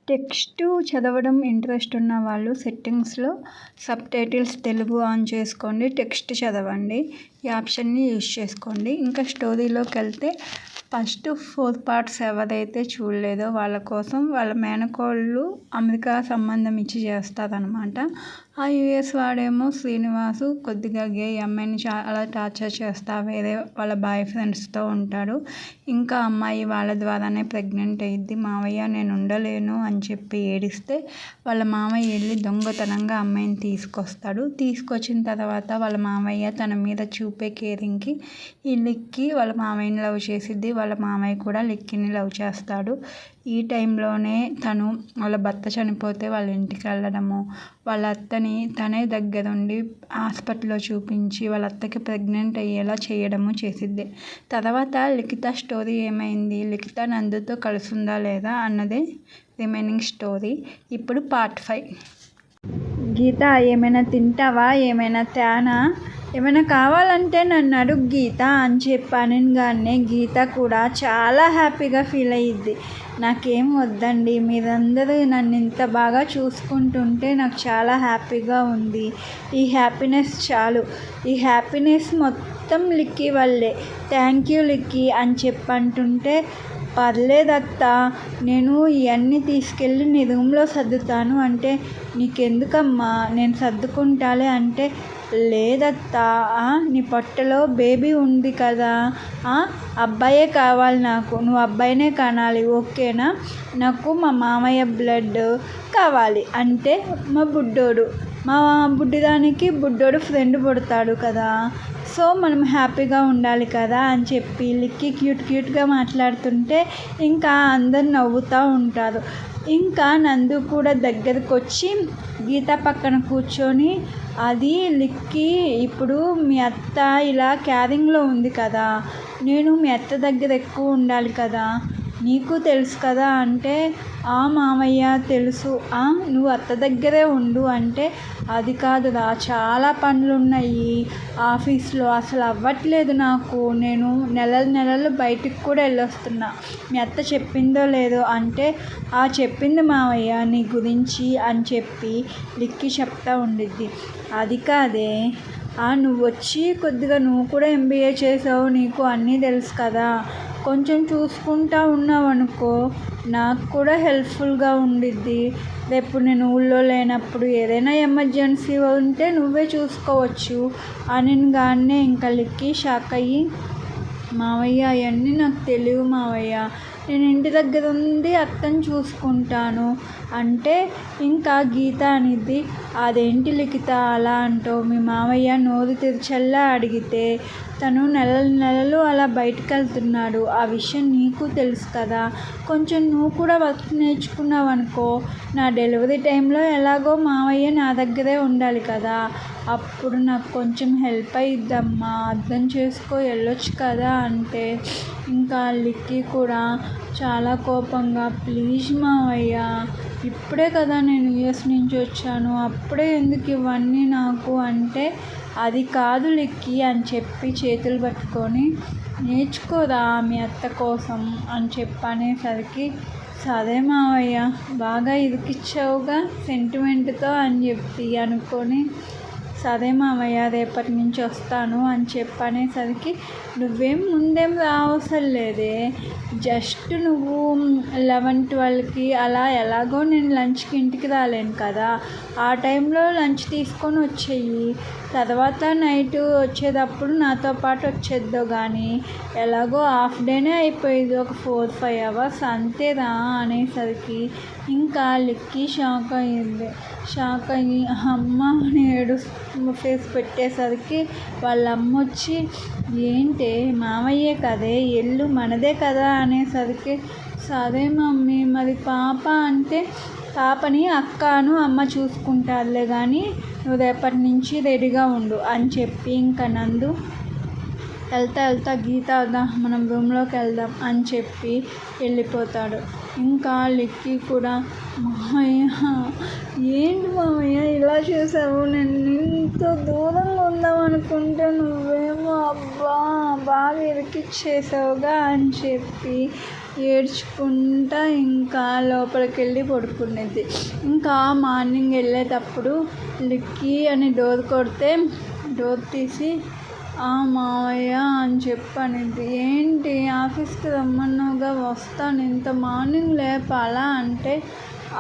Text చదవడం interest ఉన్న వాళ్ళు సెట్టింగ్స్లో సబ్టైటిల్స్ తెలుగు ఆన్ చేసుకోండి. టెక్స్ట్ చదవండి. ఈ ఆప్షన్ని యూజ్ చేసుకోండి. ఇంకా స్టోరీలోకి వెళ్తే ఫస్ట్ 4 పార్ట్స్ ఎవరైతే చూడలేదో వాళ్ళ కోసం వాళ్ళ మేనకోళ్ళు అమెరికా సంబంధం ఇచ్చి చేస్తారనమాట. ఆ యూఎస్ వాడేమో శ్రీనివాసు కొద్దిగా గే అమ్మాయిని చాలా టార్చర్ చేస్తా వేరే వాళ్ళ బాయ్ ఫ్రెండ్స్తో ఉంటాడు. ఇంకా అమ్మాయి వాళ్ళ ద్వారానే ప్రెగ్నెంట్ అయ్యిద్ది. మావయ్య నేను ఉండలేను అని చెప్పి ఏడిస్తే వాళ్ళ మామయ్య వెళ్ళి దొంగతనంగా అమ్మాయిని తీసుకొస్తాడు. తీసుకొచ్చిన తర్వాత వాళ్ళ మామయ్య తన మీద చూపే కేరింగ్కి ఈ లిక్కీ వాళ్ళ మామయ్యని లవ్ చేసిద్ది. వాళ్ళ మామయ్య కూడా లిక్కీని లవ్ చేస్తాడు. ఈ టైంలోనే తను వాళ్ళ భర్త చనిపోతే వాళ్ళ ఇంటికి వెళ్ళడము, వాళ్ళ అత్తని తనే దగ్గరుండి హాస్పిటల్లో చూపించి వాళ్ళ అత్తకి ప్రెగ్నెంట్ అయ్యేలా చేయడము చేసిద్ది. తర్వాత లిఖిత స్టోరీ ఏమైంది, లిఖిత నందుతో కలుసుందా లేదా అన్నదే రిమైనింగ్ స్టోరీ. ఇప్పుడు పార్ట్ 5. గీత ఏమైనా తింటావా, ఏమైనా తేనా, ఏమైనా కావాలంటే నన్ను అడుగు గీత అని చెప్పి అనగానే గీత కూడా చాలా హ్యాపీగా ఫీల్ అయ్యిద్ది. నాకేం వద్దండి, మీరందరూ నన్ను ఇంత బాగా చూసుకుంటుంటే నాకు చాలా హ్యాపీగా ఉంది. ఈ హ్యాపీనెస్ చాలు. ఈ హ్యాపీనెస్ మొత్తం లిక్కీ వల్లే. థ్యాంక్ యూ లిక్కీ అని చెప్పి అంటుంటే, పర్లేదత్తా, నేను ఇవన్నీ తీసుకెళ్ళి నీ రూమ్లో సర్దుతాను అంటే, నీకెందుకమ్మా నేను సర్దుకుంటాలే అంటే, లేదత్తా, నీ పొట్టలో బేబీ ఉంది కదా, అబ్బాయే కావాలి నాకు, నువ్వు అబ్బాయినే కనాలి ఓకేనా, నాకు మా మామయ్య బ్లడ్ కావాలి అంటే మా బుడ్డిదానికి బుడ్డోడు ఫ్రెండ్ పుడతాడు కదా, సో మనం హ్యాపీగా ఉండాలి కదా అని చెప్పి లిక్కీ క్యూట్గా మాట్లాడుతుంటే ఇంకా అందరు నవ్వుతూ ఉంటారు. ఇంకా నందు కూడా దగ్గరకు వచ్చి గీత పక్కన కూర్చొని, అది లిక్కీ, ఇప్పుడు మీ అత్త ఇలా క్యారింగ్లో ఉంది కదా, నేను మీ అత్త దగ్గర ఎక్కువ ఉండాలి కదా, నీకు తెలుసు కదా అంటే, మామయ్య తెలుసు, నువ్వు అత్త దగ్గరే ఉండు అంటే, అది కాదురా చాలా పనులు ఉన్నాయి ఆఫీస్లో, అసలు అవ్వట్లేదు నాకు, నేను నెలలు బయటికి కూడా వెళ్ళొస్తున్నా, మీ అత్త చెప్పిందో లేదో అంటే, చెప్పింది మామయ్య నీ గురించి అని చెప్పి లిక్కీ చెప్తా ఉండిద్ది. అది కాదే, నువ్వు వచ్చి కొద్దిగా నువ్వు కూడా ఎంబీఏ చేసావు, నీకు అన్నీ తెలుసు కదా, కొంచెం చూసుకుంటా ఉన్నావు అనుకో నాకు కూడా హెల్ప్ఫుల్గా ఉండిద్ది. రేపు నేను ఊళ్ళో లేనప్పుడు ఏదైనా ఎమర్జెన్సీ ఉంటే నువ్వే చూసుకోవచ్చు అనగానే ఇంకా లిక్కీ షాక్ అయ్యి, మావయ్య అవన్నీ నాకు తెలియవు మావయ్య, నేను ఇంటి దగ్గర ఉంది అత్తని చూసుకుంటాను అంటే, ఇంకా గీత అనిద్ది, అదేంటి లిఖిత అలా అంటావు, మీ మావయ్య నోరు తెరిచెల్లా అడిగితే తను నెలలు అలా బయటకు వెళ్తున్నాడు, ఆ విషయం నీకు తెలుసు కదా, కొంచెం నువ్వు కూడా వర్క్ నేర్చుకున్నావు అనుకో, నా డెలివరీ టైంలో ఎలాగో మావయ్య నా దగ్గరే ఉండాలి కదా, అప్పుడు నాకు కొంచెం హెల్ప్ అయ్యిద్దమ్మా, అర్థం చేసుకో వెళ్ళొచ్చు కదా అంటే, ఇంకా లిక్కీ కూడా చాలా కోపంగా, ప్లీజ్ మావయ్య, ఇప్పుడే కదా నేను యూఎస్ నుంచి వచ్చాను, అప్పుడే ఎందుకు ఇవన్నీ నాకు అంటే, అది కాదు లిక్కీ అని చెప్పి చేతులు పట్టుకొని, నేర్చుకోరా మీ అత్త కోసం అని చెప్పనేసరికి, సరే మావయ్య బాగా ఇరికిచ్చావుగా సెంటిమెంట్తో అని చెప్పి అనుకొని, సరే మామయ్య రేపటి నుంచి వస్తాను అని చెప్పనేసరికి, నువ్వేం ముందేం రావసరం లేదే, జస్ట్ నువ్వు 11-12కి అలా ఎలాగో నేను లంచ్కి ఇంటికి రాలేను కదా, ఆ టైంలో లంచ్ తీసుకొని వచ్చేయి, తర్వాత నైట్ వచ్చేటప్పుడు నాతో పాటు వచ్చేద్దావు కానీ, ఎలాగో హాఫ్ డేనే అయిపోయింది, ఒక 4-5 అవర్స్ అంతేరా అనేసరికి ఇంకా లిక్కీ షాక్ అయ్యి అమ్మ అని ఫేస్ పెట్టేసరికి వాళ్ళ అమ్మ వచ్చి, ఏంటే మామయ్యే కదే ఎల్లు మనదే కదా అనేసరికి, సరే మమ్మీ మరి పాప అంటే, పాపని అక్కను అమ్మ చూసుకుంటారులే కానీ నువ్వు రేపటి నుంచి రెడీగా ఉండు అని చెప్పి ఇంకా నందు వెళ్తా గీత మనం రూమ్లోకి వెళ్దాం అని చెప్పి వెళ్ళిపోతాడు. ఇంకా లిక్కీ కూడా, మామయ్య ఏంటి మామయ్య ఇలా చేసావు, నేను ఇంత దూరంగా ఉందాం అనుకుంటే నువ్వేమో అబ్బా బాగా ఇరికిచ్చేసావుగా అని చెప్పి ఏడ్చుకుంటా ఇంకా లోపలికి వెళ్ళి పడుకునేది. ఇంకా మార్నింగ్ వెళ్ళేటప్పుడు లిక్కీ అని డోర్ కొడితే డోర్ తీసి మావయ్య అని చెప్పనిద్ది. ఏంటి ఆఫీస్కి రమ్మన్నావుగా, వస్తాను, ఇంత మార్నింగ్ లేపాలా అంటే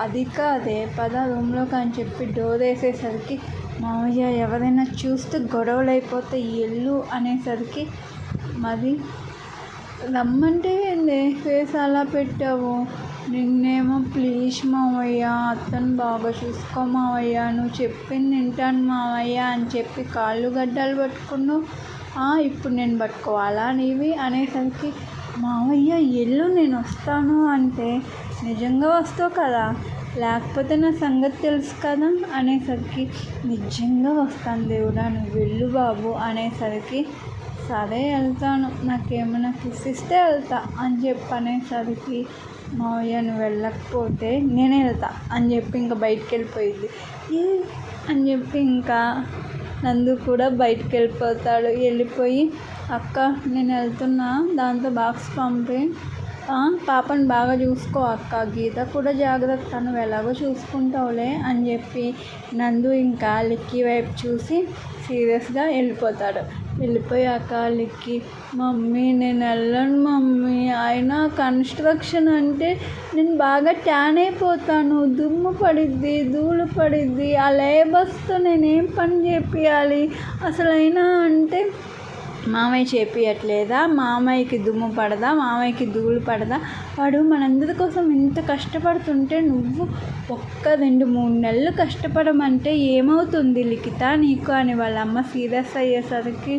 అది కాదే పద రూమ్లోకి అని చెప్పి డోర్ వేసేసరికి మావయ్య ఎవరైనా చూస్తే గొడవలు అయిపోతాయి ఎల్లు అనేసరికి మరి రమ్మంటే ఏంది ఫేస్ అలా పెట్టావు, నిన్నేమో ప్లీజ్ మావయ్య అత్తను బాగా చూసుకో మావయ్య, నువ్వు చెప్పింది వింటాను మావయ్య అని చెప్పి కాళ్ళు గడ్డలు పట్టుకున్నావు, ఇప్పుడు నేను పట్టుకోవాలా నీవి అనేసరికి మావయ్య ఎల్లు నేను వస్తాను అంటే నిజంగా వస్తావు కదా, లేకపోతే నా సంగతి తెలుసు కదా అనేసరికి నిజంగా వస్తాను దేవుడా నువ్వు వెళ్ళు బాబు అనేసరికి సరే వెళ్తాను, నాకేమైనా కిస్ ఇస్తే వెళ్తా అని చెప్పి అనేసరికి మావయ్య నువ్వు వెళ్ళకపోతే నేనే వెళ్తా అని చెప్పి ఇంకా బయటికి వెళ్ళిపోయింది అని చెప్పి ఇంకా నందు కూడా బయటికి వెళ్ళిపోతాడు. వెళ్ళిపోయి అక్క నేను వెళ్తున్నా దాంతో బాక్స్ పంపి పాపని బాగా చూసుకో అక్క, గీత కూడా జాగ్రత్త, నువ్వు ఎలాగో చూసుకుంటావులే అని చెప్పి నందు ఇంకా లిక్కీ వైపు చూసి సీరియస్గా వెళ్ళిపోతాడు. వెళ్ళిపోయాక లిక్కీ మమ్మీ నేను వెళ్ళను మమ్మీ, అయినా కన్స్ట్రక్షన్ అంటే నేను బాగా ట్యాన్ అయిపోతాను, దుమ్ము పడిద్ది ధూళి పడిద్ది, ఆ లేబర్స్తో నేనేం పని చేపియాలి అసలైనా అంటే మామయ్య చేపియట్లేదా, మామయ్యకి దుమ్ము పడదా, మామయ్యకి ధూళి పడదా, వాడు మనందరి కోసం ఇంత కష్టపడుతుంటే నువ్వు 1-2-3 నెలలు కష్టపడమంటే ఏమవుతుంది లిఖిత నీకు అని వాళ్ళ అమ్మ సీరియస్ అయ్యేసరికి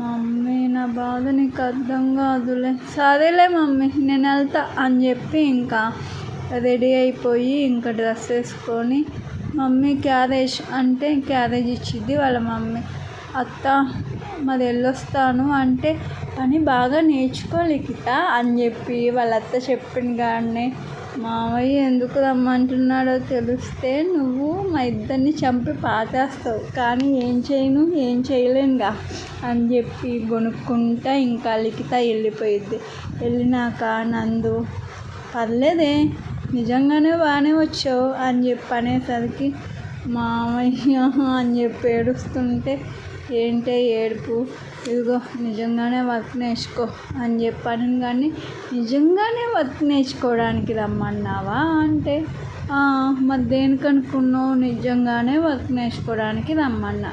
మమ్మీ నా బాధ నీకు అర్థం కాదులే, సరేలే మమ్మీ నేను వెళ్తా అని చెప్పి ఇంకా రెడీ అయిపోయి ఇంకా డ్రెస్ వేసుకొని మమ్మీ క్యారేజ్ అంటే క్యారేజ్ ఇచ్చిద్ది వాళ్ళ మమ్మీ. అత్త మరి వెళ్ళొస్తాను అంటే పని బాగా నేర్చుకో లిఖిత అని చెప్పి వాళ్ళ అత్త చెప్పిన కానీ మావయ్య ఎందుకు రమ్మంటున్నాడో తెలిస్తే నువ్వు మా ఇద్దరిని చంపి పాతేస్తావు, కానీ ఏం చేయలేనుగా అని చెప్పి గొనుక్కుంటా ఇంకా లిఖిత వెళ్ళిపోయిద్ది. వెళ్ళినాక నందు పర్లేదే నిజంగానే బాగానే వచ్చావు అని చెప్పి అనేసరికి మావయ్య అని చెప్పి ఏడుస్తుంటే ఏంటే ఏడుపు, ఇదిగో నిజంగానే వర్క్ నేర్చుకో అని చెప్పాను కానీ నిజంగానే వర్క్ నేర్చుకోవడానికి రమ్మన్నావా అంటే మరి దేనికి అనుకున్నావు, నిజంగానే వర్క్ నేర్చుకోవడానికి రమ్మన్నా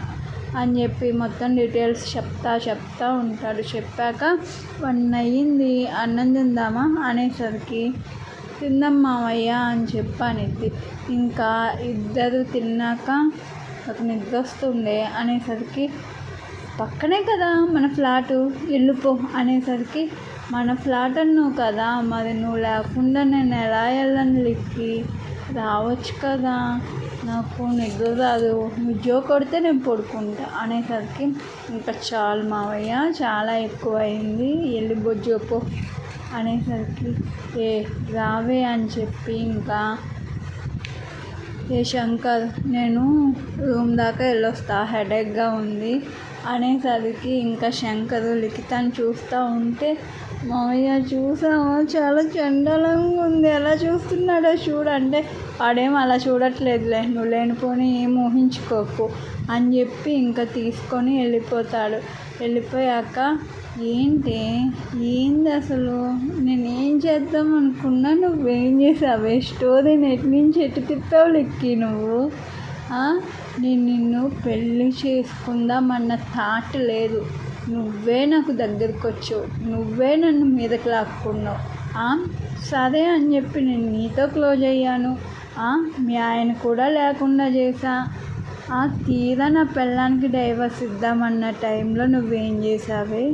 అని చెప్పి మొత్తం డీటెయిల్స్ చెప్తా ఉంటాడు. చెప్పాక 1 అయ్యింది అన్నం తిందామా అనేసరికి తిందాం మావయ్య అని చెప్పనిద్ది. ఇంకా ఇద్దరు తిన్నాక నాకు నిద్ర వస్తుండే అనేసరికి పక్కనే కదా మన ఫ్లాటు వెళ్ళిపో అనేసరికి మన ఫ్లాట్ అన్నావు కదా, మరి నువ్వు లేకుండా నేను ఎలా వెళ్ళను లిక్కి, రావచ్చు కదా, నాకు నిద్ర రాదు, నువ్వు జో కొడితే నేను పడుకుంటా అనేసరికి ఇంకా చాలు మావయ్య చాలా ఎక్కువ అయింది వెళ్ళి బొజ్జోపో అనేసరికి రావే అని చెప్పి ఇంకా శంకర్ నేను రూమ్ దాకా వెళ్ళొస్తా హెడేక్గా ఉంది అనేసరికి ఇంకా శంకర్ లిఖితాన్ని చూస్తూ ఉంటే మావయ్య చూసావా చాలా చండాలంగా ఉంది, ఎలా చూస్తున్నాడో చూడంటే వాడేం అలా చూడట్లేదులే, నువ్వు లేనిపోని ఏం ఊహించుకోకు అని చెప్పి ఇంకా తీసుకొని వెళ్ళిపోతాడు. వెళ్ళిపోయాక ఏంది అసలు నేనేం చేద్దాం అనుకున్నా నువ్వేం చేసావే, స్టోరీ నెట్ నుంచి ఎటు తిప్పావు లిక్కి నువ్వు, నేను నిన్ను పెళ్ళి చేసుకుందామన్న థాట్ లేదు, నువ్వే నాకు దగ్గరికి వచ్చావు, నువ్వే నన్ను మీదకి లాక్కున్నావు, సరే అని చెప్పి నేను నీతో క్లోజ్ అయ్యాను, మీ ఆయన కూడా లేకుండా చేశా, తీరా నా పెళ్ళానికి డైవర్స్ ఇద్దామన్న టైంలో నువ్వేం చేసావే,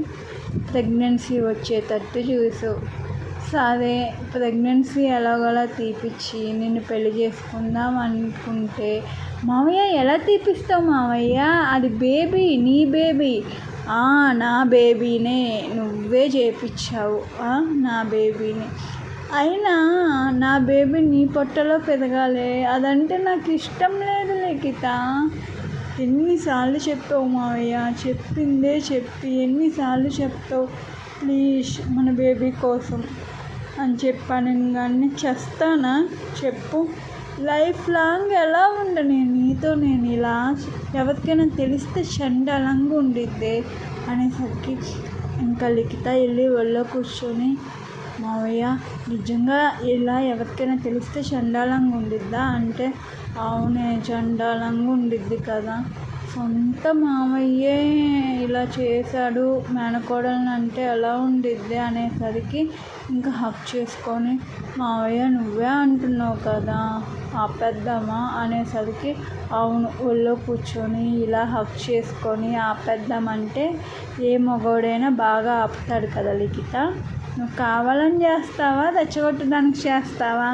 ప్రెగ్నెన్సీ వచ్చేటట్టు చూసావు, సరే ప్రెగ్నెన్సీ ఎలాగోలా తీపిచ్చి నిన్ను పెళ్లి చేసుకుందాం అనుకుంటే మావయ్య ఎలా తీపిస్తావు మావయ్య, అది బేబీ నీ బేబీ, నా బేబీనే నువ్వే చేపించావు, నా బేబీని, అయినా నా బేబీ నీ పొట్టలో పెరగాలి, అదంటే నాకు ఇష్టం లేదు లిఖిత, ఎన్నిసార్లు చెప్పావు మావయ్య, చెప్పిందే చెప్పి ఎన్నిసార్లు చెప్తావు, ప్లీజ్ మన బేబీ కోసం అని చెప్పాను. కానీ చేస్తానా చెప్పు? లైఫ్ లాంగ్ ఎలా ఉండను నీతో? నేను ఇలా ఎవరికైనా తెలిస్తే చండాలంగా ఉండిద్దే అనేసరికి ఇంకా లిఖిత వెళ్ళి ఒళ్ళో కూర్చొని, మావయ్య నిజంగా ఇలా ఎవరికైనా తెలిస్తే చండాలంగా ఉండిద్దా అంటే, అవునే చండాలంగా ఉండిద్ది కదా, సొంత మావయ్యే ఇలా చేశాడు మేనకోడలని అంటే ఎలా ఉండిద్ది అనేసరికి ఇంకా హక్ చేసుకొని, మావయ్య నువ్వే అంటున్నావు కదా ఆపేద్దామా అనేసరికి, అవును ఒళ్ళో కూర్చొని ఇలా హక్ చేసుకొని ఆపేద్దామంటే ఏ మగవాడైనా బాగా ఆపుతాడు కదా లిఖిత, నువ్వు కావాలని చేస్తావా రెచ్చగొట్టడానికి చేస్తావా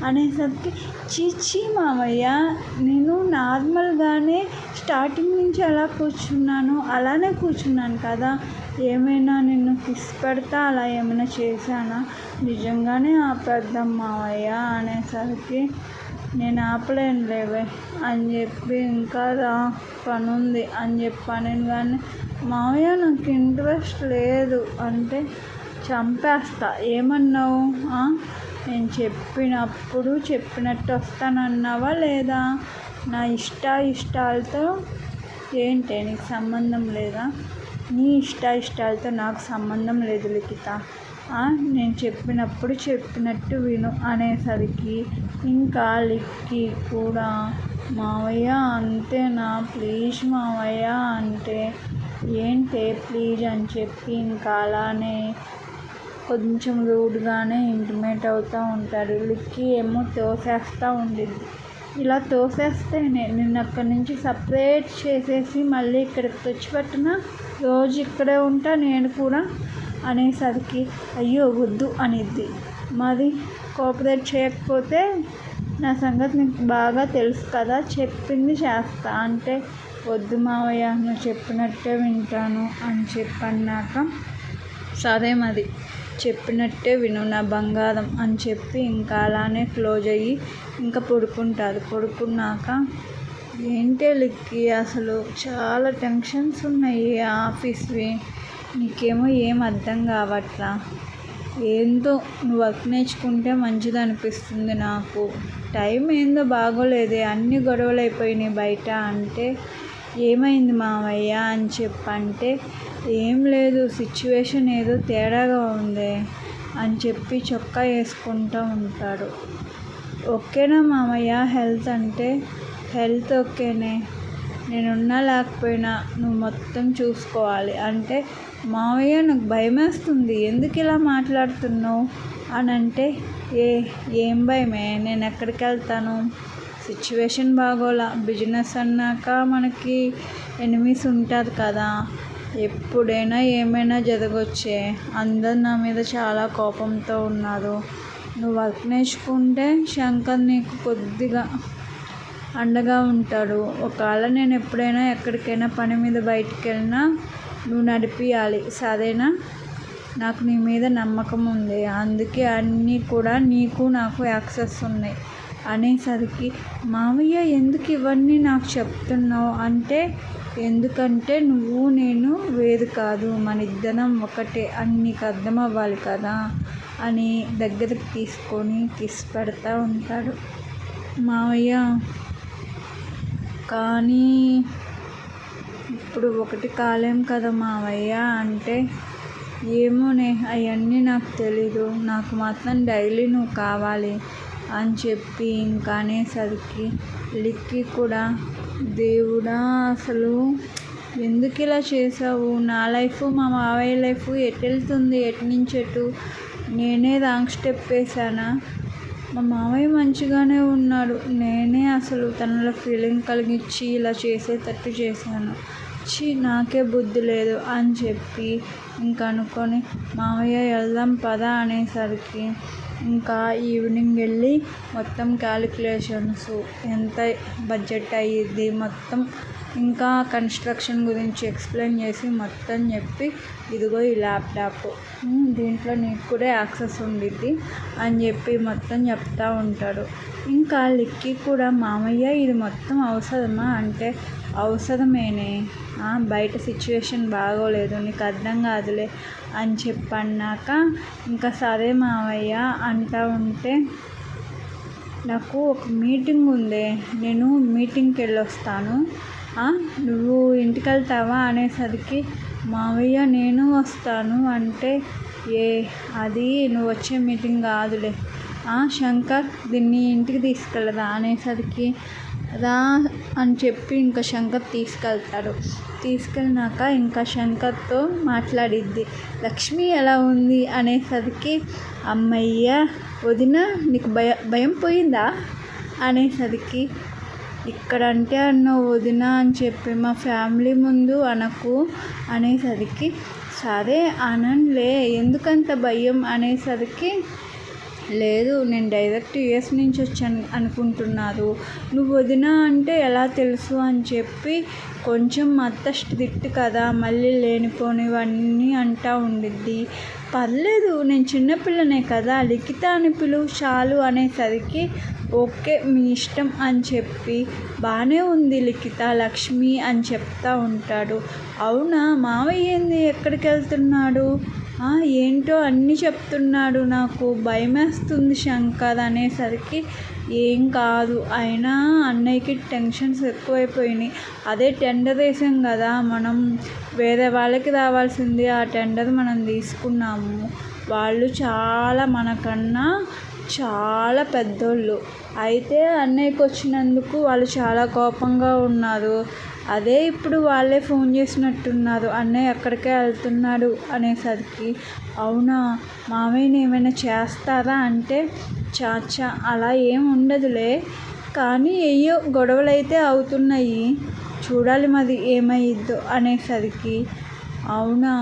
అనేసరికి, చీచీ మావయ్య నేను నార్మల్గానే స్టార్టింగ్ నుంచి ఎలా కూర్చున్నాను అలానే కూర్చున్నాను కదా, ఏమైనా నిన్ను కిస్ పెడతా అలా ఏమైనా చేశానా, నిజంగానే ఆపేద్దాం మావయ్య అనేసరికి, నేను ఆపలేను లేవే అని చెప్పి, ఇంకా పని ఉంది అని చెప్పాను. కానీ మావయ్య నాకు ఇంట్రెస్ట్ లేదు అంటే, చంపేస్తా, ఏమన్నావు? నేను చెప్పినప్పుడు చెప్పినట్టు వస్తానన్నావా లేదా? నా ఇష్టాలతో ఏంటి నీకు సంబంధం లేదా? నీ ఇష్టాలతో నాకు సంబంధం లేదు లిఖిత, నేను చెప్పినప్పుడు చెప్పినట్టు విను అనేసరికి ఇంకా లిక్కి కూడా, మావయ్య అంతేనా ప్లీజ్ మావయ్య అంటే, ఏంటే ప్లీజ్ అని చెప్పి ఇంకా అలానే కొంచెం రూడ్గానే ఇంటిమేట్ అవుతూ ఉంటారు. లిక్కీ ఏమో తోసేస్తూ ఉండిద్ది. ఇలా తోసేస్తేనే నిన్ను అక్కడి నుంచి సపరేట్ చేసేసి మళ్ళీ ఇక్కడికి తెచ్చిపెట్టిన రోజు ఇక్కడే ఉంటా నేను కూడా అనేసరికి, అయ్యో వద్దు అనిద్ది. మరి కోఆపరేట్ చేయకపోతే నా సంగతి నీకు బాగా తెలుసు కదా, చెప్పింది చేస్తా అంటే, వద్దు మావయ్య నువ్వు చెప్పినట్టే వింటాను అని చెప్పన్నాక, సరే మరి చెప్పినట్టే విను నా బంగారం అని చెప్పి ఇంకా అలానే క్లోజ్ అయ్యి ఇంకా పడుకుంటారు. పడుకున్నాక, ఏంటే లిక్కీ అసలు చాలా టెన్షన్స్ ఉన్నాయి ఆఫీస్వి, నీకేమో ఏం అర్థం కావట్లా, ఏందో నువ్వు వర్క్ నేర్చుకుంటే మంచిది అనిపిస్తుంది నాకు, టైం ఏందో బాగోలేదే అన్ని గొడవలు అయిపోయినాయి బయట అంటే, ఏమైంది మావయ్య అని చెప్పంటే, ఏం లేదు సిచ్యువేషన్ ఏదో తేడాగా ఉంది అని చెప్పి చొక్కా వేసుకుంటూ ఉంటాడు. ఓకేనా మామయ్య హెల్త్ అంటే? హెల్త్ ఓకేనే, నేనున్నా లేకపోయినా నువ్వు మొత్తం చూసుకోవాలి అంటే, మామయ్య నాకు భయమేస్తుంది ఎందుకు ఇలా మాట్లాడుతున్నావు అని అంటే, ఏం భయమే, నేను ఎక్కడికి వెళ్తాను, సిచ్యువేషన్ బాగోలా, బిజినెస్ అన్నాక మనకి ఎనిమీస్ ఉంటారు కదా, ఎప్పుడైనా ఏమైనా జరగవచ్చే, అందరు నా మీద చాలా కోపంతో ఉన్నారు, నువ్వు వర్క్ నేర్చుకుంటే శంకర్ నీకు కొద్దిగా అండగా ఉంటాడు, ఒకవేళ నేను ఎప్పుడైనా ఎక్కడికైనా పని మీద బయటికి వెళ్ళినా నువ్వు నడిపియాలి సరేనా, నాకు నీ మీద నమ్మకం ఉంది, అందుకే అన్నీ కూడా నీకు నాకు యాక్సెస్ ఉన్నాయి అనేసరికి, మావయ్య ఎందుకు ఇవన్నీ నాకు చెప్తున్నావు అంటే, ఎందుకంటే నువ్వు నేను వేరు కాదు, మన ఇద్దరం ఒకటే అని నీకు అర్థం అవ్వాలి కదా అని దగ్గరికి తీసుకొని కిస్ పెడతా ఉంటాడు. మావయ్య కానీ ఇప్పుడు ఒకటి కాలేం కదా మావయ్య అంటే, ఏమోనే అవన్నీ నాకు తెలీదు, నాకు మాత్రం డైలీ నువ్వు కావాలి అని చెప్పి ఇంకా అనేసరికి లిక్కీ కూడా, దేవుడా అసలు ఎందుకు ఇలా చేసావు, నా లైఫ్ మా మావయ్య లైఫ్ ఎటు వెళ్తుంది, ఎటు నుంచి ఎటు, నేనే రాంగ్ స్టెప్ వేసానా, మా మావయ్య మంచిగానే ఉన్నాడు, నేనే అసలు తనలో ఫీలింగ్ కలిగించి ఇలా చేసేటట్టు చేశాను, నాకే బుద్ధి లేదు అని చెప్పి ఇంకా అనుకొని, మావయ్య వెళ్దాం పదా అనేసరికి ఇంకా ఈవినింగ్ వెళ్ళి మొత్తం క్యాలిక్యులేషన్స్ ఎంత బడ్జెట్ అయ్యిద్ది మొత్తం ఇంకా కన్స్ట్రక్షన్ గురించి ఎక్స్ప్లెయిన్ చేసి మొత్తం చెప్పి, ఇదిగో ఈ ల్యాప్టాప్ దీంట్లో నీకు కూడా యాక్సెస్ ఉండిద్ది అని చెప్పి మొత్తం చెప్తూ ఉంటాడు. ఇంకా లిక్కీ కూడా మామయ్య ఇది మొత్తం అవసరమా అంటే అవసరమేనే, బయట సిచ్యువేషన్ బాగోలేదు, నీకు అర్థం కాదులే అని చెప్పన్నాక ఇంకా సరే మామయ్య అంటా ఉంటే నాకు ఒక మీటింగ్ ఉందే, నేను మీటింగ్కి వెళ్ళొస్తాను, నువ్వు ఇంటికి వెళ్తావా అనేసరికి మామయ్య నేను వస్తాను అంటే అది నువ్వు వచ్చే మీటింగ్ కాదులే, శంకర్ దీన్ని ఇంటికి తీసుకెళ్ళదా అనేసరికి రా అని చెప్పి ఇంకా శంకర్ తీసుకెళ్తాడు. తీసుకెళ్ళినాక ఇంకా శంకర్తో మాట్లాడిద్ది. లక్ష్మి ఎలా ఉంది అనేసరికి అమ్మయ్య వదిన నీకు భయం పోయిందా అనేసరికి ఇక్కడంటే అన్నావు వదిన అని చెప్పి మా ఫ్యామిలీ ముందు అనకు అనేసరికి సరే అననులే ఎందుకంత భయం అనేసరికి లేదు నేను డైరెక్ట్ యూఎస్ నుంచి వచ్చాను అనుకుంటున్నారు, నువ్వు వదిన అంటే ఎలా తెలుసు అని చెప్పి కొంచెం అత్త స్ట్రిక్ట్ కదా, మళ్ళీ లేనిపోనివన్నీ అంటూ ఉండిద్ది. పర్లేదు నేను చిన్నపిల్లనే కదా, లిఖిత అని పిలువు చాలు అనేసరికి ఓకే మీ ఇష్టం అని చెప్పి బాగానే ఉంది లిఖిత లక్ష్మి అని చెప్తా ఉంటాడు. అవునా మావయ్య ఏంది ఎక్కడికి వెళ్తున్నాడు, ఏంటో అన్నీ చెప్తున్నాడు, నాకు భయమేస్తుంది శంకర్ అనేసరికి ఏం కాదు, అయినా అన్నయ్యకి టెన్షన్స్ ఎక్కువైపోయినాయి, అదే టెండర్ వేసాం కదా మనం, వేరే వాళ్ళకి రావాల్సింది ఆ టెండర్ మనం తీసుకున్నాము, వాళ్ళు చాలా మనకన్నా చాలా పెద్దోళ్ళు, అయితే అన్నయ్యకి వచ్చినందుకు వాళ్ళు చాలా కోపంగా ఉన్నారు, అదే ఇప్పుడు వాళ్ళే ఫోన్ చేసినట్టున్నారు అన్నయ్య ఎక్కడికే వెళ్తున్నాడు అనేసరికి అవునా మామయ్యని ఏమైనా చేస్తారా అంటే చాచా అలా ఏం ఉండదులే, కానీ అయ్యో గొడవలు అయితే అవుతున్నాయి, చూడాలి మరి ఏమైద్దో అనేసరికి అవునా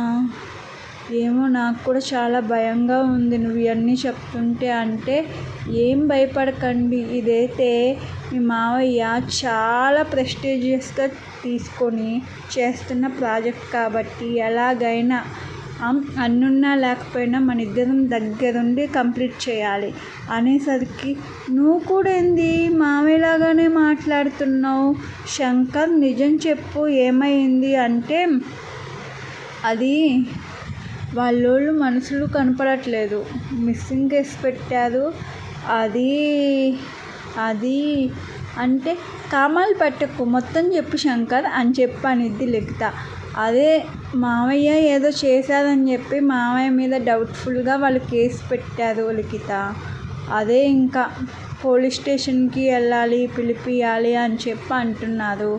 ఏమో నాకు కూడా చాలా భయంగా ఉంది నువ్వు ఇవన్నీ చెప్తుంటే అంటే ఏం భయపడకండి, ఇదైతే మీ మావయ్య చాలా ప్రెస్టీజియస్గా తీసుకొని చేస్తున్న ప్రాజెక్ట్ కాబట్టి ఎలాగైనా అన్నున్నా లేకపోయినా మన ఇద్దరం దగ్గరుండి కంప్లీట్ చేయాలి అనేసరికి నువ్వు కూడా ఏంది మామయ్యలాగానే మాట్లాడుతున్నావు శంకర్ నిజం చెప్పు ఏమైంది అంటే అది వాళ్ళోళ్ళు మనుషులు కనపడట్లేదు, మిస్సింగ్ కేసు పెట్టారు, అది అంటే కామాలు పెట్టకు మొత్తం చెప్పు శంకర్ అని చెప్పి అనిద్ది లిఖిత. అదే మామయ్య ఏదో చేశారని చెప్పి మామయ్య మీద డౌట్ఫుల్గా వాళ్ళు కేసు పెట్టారు లిఖిత, అదే ఇంకా పోలీస్ స్టేషన్కి వెళ్ళాలి పిలిపియాలి అని చెప్పి అంటున్నారు,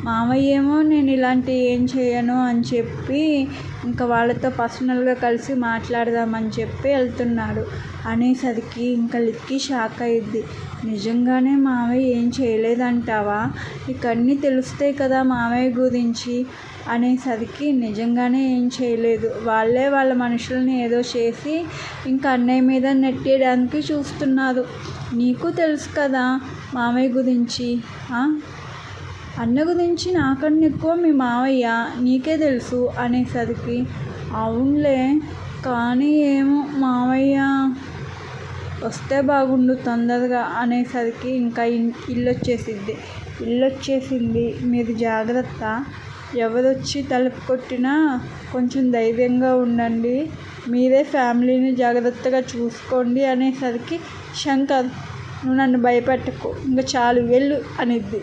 మామయ్య ఏమో నేను ఇలాంటివి ఏం చేయను అని చెప్పి ఇంకా వాళ్ళతో పర్సనల్గా కలిసి మాట్లాడదామని చెప్పి వెళ్తున్నాడు అనేసరికి ఇంకా లిక్కీ షాక్ అయ్యిద్ది. నిజంగానే మామయ్య ఏం చేయలేదంటావా, నీకు అన్నీ తెలుస్తాయి కదా మామయ్య గురించి అనేసరికి నిజంగానే ఏం చేయలేదు, వాళ్ళే వాళ్ళ మనుషుల్ని ఏదో చేసి ఇంకా అన్నయ్య మీద నెట్టేయడానికి చూస్తున్నారు, నీకు తెలుసు కదా మామయ్య గురించి, అన్న గురించి నాకన్నా ఎక్కువ మీ మావయ్య నీకే తెలుసు అనేసరికి అవునులే కానీ ఏమో మావయ్య వస్తే బాగుండు తొందరగా అనేసరికి ఇంకా ఇల్లు వచ్చేసింది మీరు జాగ్రత్త, ఎవరొచ్చి తలుపు కొట్టినా కొంచెం ధైర్యంగా ఉండండి, మీరే ఫ్యామిలీని జాగ్రత్తగా చూసుకోండి అనేసరికి శంకర్ నువ్వు నన్ను భయపెట్టకు ఇంకా చాలు వెళ్ళు అనిద్ది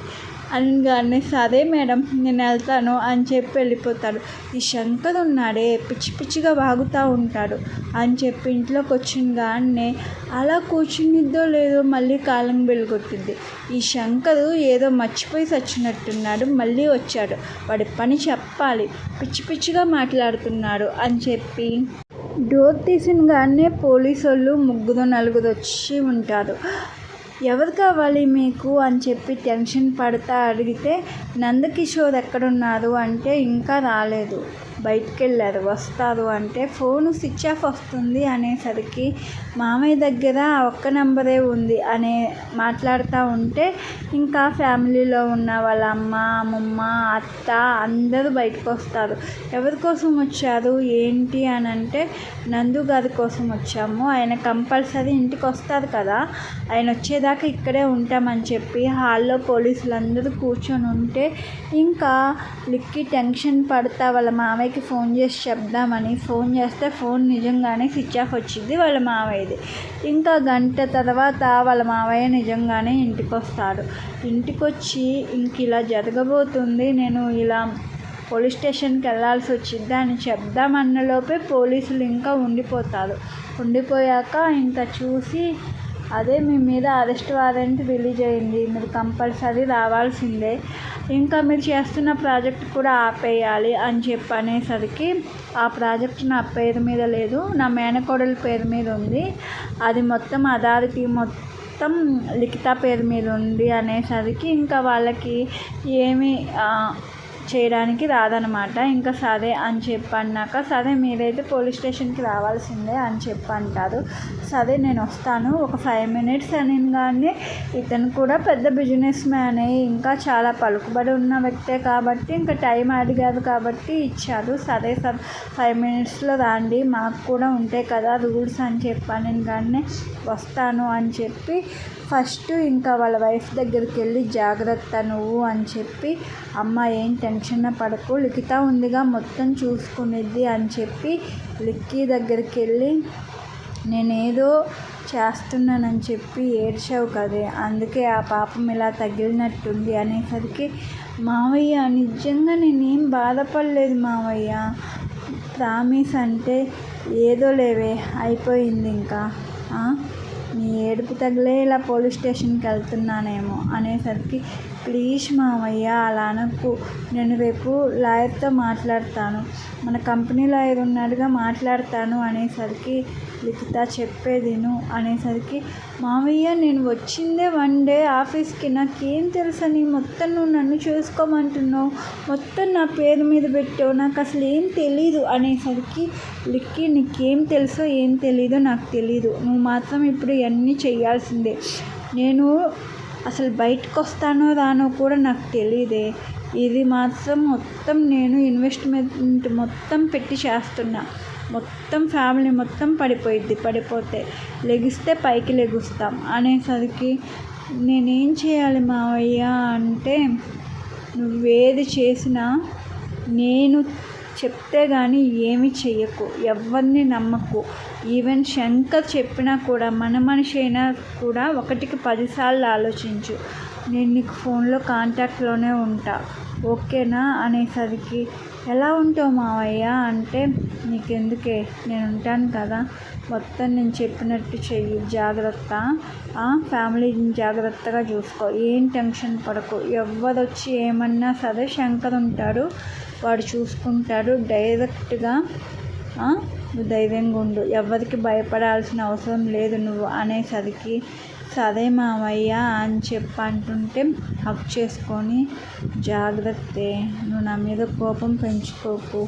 అనగానే సరే మేడం నేను వెళ్తాను అని చెప్పి వెళ్ళిపోతాడు. ఈ శంకర్ ఉన్నాడే పిచ్చి పిచ్చిగా వాగుతూ ఉంటాడు అని చెప్పి ఇంట్లోకి వచ్చినగానే అలా కూర్చునిద్దో లేదో మళ్ళీ కాలం వెలుగొట్టింది. ఈ శంకరు ఏదో మర్చిపోయి చచ్చినట్టున్నాడు, మళ్ళీ వచ్చాడు, వాడి పని చెప్పాలి, పిచ్చి పిచ్చిగా మాట్లాడుతున్నాడు అని చెప్పి డోర్ తీసినగానే పోలీసు వాళ్ళు 3-4 వచ్చి ఉంటారు. ఎవరు కావాలి మీకు అని చెప్పి టెన్షన్ పడతా అడిగితే నందకిషోర్ ఎక్కడున్నారు అంటే ఇంకా రాలేదు, బయటికి వెళ్ళారు, వస్తారు అంటే ఫోను స్విచ్ ఆఫ్ వస్తుంది అనేసరికి మామయ్య దగ్గర ఒక్క నెంబరే ఉంది అనే మాట్లాడుతూ ఉంటే ఇంకా ఫ్యామిలీలో ఉన్న వాళ్ళ అమ్మ, అమ్మమ్మ, అత్త అందరూ బయటకు వస్తారు. ఎవరి కోసం వచ్చారు ఏంటి అని అంటే నందు గారి కోసం వచ్చాము, ఆయన కంపల్సరీ ఇంటికి వస్తారు కదా, ఆయన వచ్చేదాకా ఇక్కడే ఉంటామని చెప్పి హాల్లో పోలీసులు అందరూ కూర్చొని ఉంటే ఇంకా లిక్కీ టెన్షన్ పడతా వాళ్ళ మామయ్యకి ఫోన్ చేసి చెప్దామని ఫోన్ చేస్తే ఫోన్ నిజంగానే స్విచ్ ఆఫ్ వచ్చింది వాళ్ళ మామయ్యది. ఇంకా గంట తర్వాత వాళ్ళ మామయ్య నిజంగానే ఇంటికి వస్తాడు. ఇంటికి వచ్చి ఇంక ఇలా జరగబోతుంది, నేను ఇలా పోలీస్ స్టేషన్కి వెళ్ళాల్సి వచ్చింది అని చెప్దామన్నలోపే పోలీసులు ఇంకా ఉండిపోతారు. ఉండిపోయాక ఇంకా చూసి అదే మీ మీద అరెస్ట్ వారెంట్ రిలీజ్ అయింది, మీరు కంపల్సరీ రావాల్సిందే, ఇంకా మీరు చేస్తున్న ప్రాజెక్ట్ కూడా ఆపేయాలి అని చెప్పి అనేసరికి ఆ ప్రాజెక్ట్ నా పేరు మీద లేదు, నా మేనకోడల పేరు మీద ఉంది, అది మొత్తం అథారిటీ మొత్తం లిఖిత పేరు మీద ఉంది అనేసరికి ఇంకా వాళ్ళకి ఏమి చేయడానికి రాదనమాట. ఇంకా సరే అని చెప్పి అన్నాక సరే మీరైతే పోలీస్ స్టేషన్కి రావాల్సిందే అని చెప్పి అంటారు. సరే నేను వస్తాను, ఒక 5 minutes అనగానే ఇతను కూడా పెద్ద బిజినెస్ మ్యానే, ఇంకా చాలా పలుకుబడి ఉన్న వ్యక్తే కాబట్టి ఇంకా టైం అడిగారు కాబట్టి ఇచ్చారు. సరే సార్ 5 minutesలో రండి, మాకు కూడా ఉంటాయి కదా రూల్స్ అని చెప్పాను. కానీ వస్తాను అని చెప్పి ఫస్ట్ ఇంకా వాళ్ళ వైఫ్ దగ్గరికి వెళ్ళి జాగ్రత్త నువ్వు అని చెప్పి, అమ్మ ఏం టెన్షన్ పడకు, లిఖిత ఉందిగా మొత్తం చూసుకునేది అని చెప్పి లిక్కీ దగ్గరికి వెళ్ళి నేనేదో చేస్తున్నానని చెప్పి ఏడ్చావు కదే, అందుకే ఆ పాపం ఇలా తగిలినట్టుంది అనేసరికి మావయ్య నిజంగా నేనేం బాధపడలేదు మావయ్య, ప్రామిస్ అంటే ఏదో లేవే అయిపోయింది, ఇంకా నీ ఏడుపు తగిలే ఇలా పోలీస్ స్టేషన్కి వెళ్తున్నానేమో అనేసరికి ప్లీజ్ మావయ్య అలా అనకు, నేను రేపు లాయర్తో మాట్లాడతాను, మన కంపెనీ లాయర్ ఉన్నాడుగా మాట్లాడతాను అనేసరికి లిఖిత చెప్పేది అనేసరికి మావయ్య నేను వచ్చిందే 1 day ఆఫీస్కి, నాకేం తెలుసని మొత్తం నువ్వు నన్ను చూసుకోమంటున్నావు, మొత్తం నా పేరు మీద పెట్టావు, నాకు అసలు ఏం తెలీదు అనేసరికి లిక్కీ నీకేం తెలుసో ఏం తెలీదో నాకు తెలీదు, నువ్వు మాత్రం ఇప్పుడు ఇవన్నీ చేయాల్సిందే, నేను అసలు బయటకు వస్తానో రానో కూడా నాకు తెలియదే, ఇది మాత్రం మొత్తం నేను ఇన్వెస్ట్మెంట్ మొత్తం పెట్టి చేస్తున్నా, మొత్తం ఫ్యామిలీ మొత్తం పడిపోతే లెగిస్తే పైకి లెగుస్తాం అనేసరికి నేనేం చేయాలి మావయ్య అంటే నువ్వేది చేసినా నేను చెప్తే కానీ ఏమి చెయ్యకు, ఎవరిని నమ్మకు, ఈవెన్ శంకర్ చెప్పినా కూడా మన మనిషి అయినా కూడా 1కి 10 సార్లు ఆలోచించు, నేను నీకు ఫోన్లో కాంటాక్ట్లోనే ఉంటా ఓకేనా అనేసరికి ఎలా ఉంటావు మావయ్య అంటే నీకెందుకే నేను ఉంటాను కదా, మొత్తం నేను చెప్పినట్టు చెయ్యి, జాగ్రత్త, ఫ్యామిలీని జాగ్రత్తగా చూసుకో, ఏం టెన్షన్ పడకు, ఎవరు వచ్చి ఏమన్నా సరే శంకర్ ఉంటాడు, వాడు చూసుకుంటాడు, డైరెక్ట్గా నువ్వు ధైర్యంగా ఉండు, ఎవరికి భయపడాల్సిన అవసరం లేదు నువ్వు అనేసరికి సరే మావయ్య అని చెప్పి అంటుంటే హక్ చేసుకొని జాగ్రత్తే, నువ్వు నా మీద కోపం పెంచుకోకు,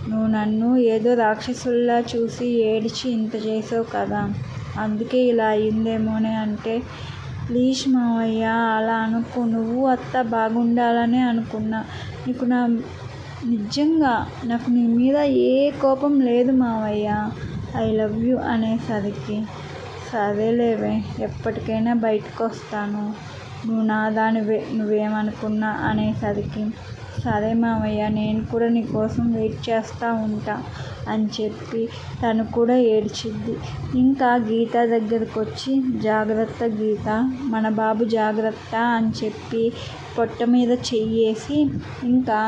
నువ్వు నన్ను ఏదో రాక్షసుల్లా చూసి ఏడిచి ఇంత చేసావు కదా, అందుకే ఇలా అయ్యిందేమోనే అంటే ప్లీజ్ మావయ్య అలా అనుకో, నువ్వు అత్త బాగుండాలని అనుకున్నా, నీకు నిజంగా నాకు నీ మీద ఏ కోపం లేదు మావయ్య, ఐ లవ్ యూ అనేసరికి సరేలేవే ఎప్పటికైనా బయటకు వస్తాను, నువ్వు నా దానివే నువ్వేమనుకున్నా అనేసరికి సరే మావయ్య నేను కూడా నీ కోసం వెయిట్ చేస్తూ ఉంటా అని చెప్పి తను కూడా ఏడ్చిద్ది. ఇంకా గీత దగ్గరకు వచ్చి జాగ్రత్త గీత, మన బాబు జాగ్రత్త అని చెప్పి పొట్ట మీద చెయ్యేసి ఇంకా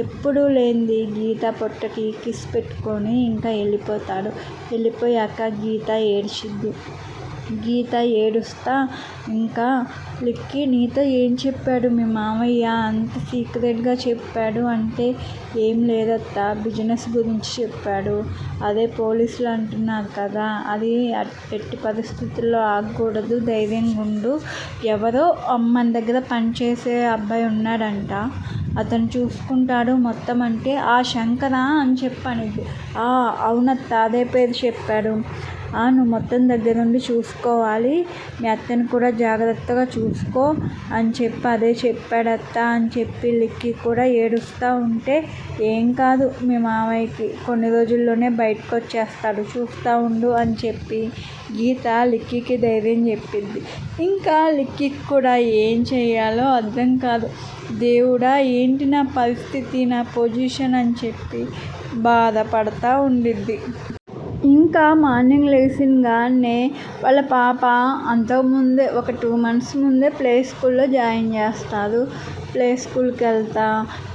ఎప్పుడూ లేనిది గీత పొట్టకి కిస్ పెట్టుకొని ఇంకా వెళ్ళిపోతాడు. వెళ్ళిపోయాక గీత ఏడ్చిద్ది. గీత ఏడుస్తా ఇంకా లిక్కీ నీతో ఏం చెప్పాడు మీ మామయ్య అంత సీక్రెట్గా చెప్పాడు అంటే ఏం లేదత్త, బిజినెస్ గురించి చెప్పాడు, అదే పోలీసులు అంటున్నారు కదా, అది ఎట్టి పరిస్థితుల్లో ఆగకూడదు, ధైర్యంగా ఉండు, ఎవరో మన దగ్గర పనిచేసే అబ్బాయి ఉన్నాడంట, అతను చూసుకుంటాడు మొత్తం అంటే ఆ శంకరా అని చెప్పనిద్ది. అవునత్త అదే పేరు చెప్పాడు. నువ్వు మొత్తం దగ్గరుండి చూసుకోవాలి, మీ అత్తని కూడా జాగ్రత్తగా చూసుకో అని చెప్పి అదే చెప్పాడత్త అని చెప్పి లిక్కీ కూడా ఏడుస్తూ ఉంటే, ఏం కాదు మీ మామయ్యకి కొన్ని రోజుల్లోనే బయటకు వచ్చేస్తాడు, చూస్తూ ఉండు అని చెప్పి గీత లిక్కీకి ధైర్యం చెప్పింది. ఇంకా లిక్కీకి కూడా ఏం చేయాలో అర్థం కాదు. దేవుడా ఏంటి నా పరిస్థితి, నా పొజిషన్ అని చెప్పి బాధపడతా ఉండిద్ది. ఇంకా మార్నింగ్ లేచినగానే వాళ్ళ పాప అంతకుముందే ఒక 2 months ముందే ప్లే స్కూల్లో జాయిన్ చేస్తారు. ప్లే స్కూల్కి వెళ్తా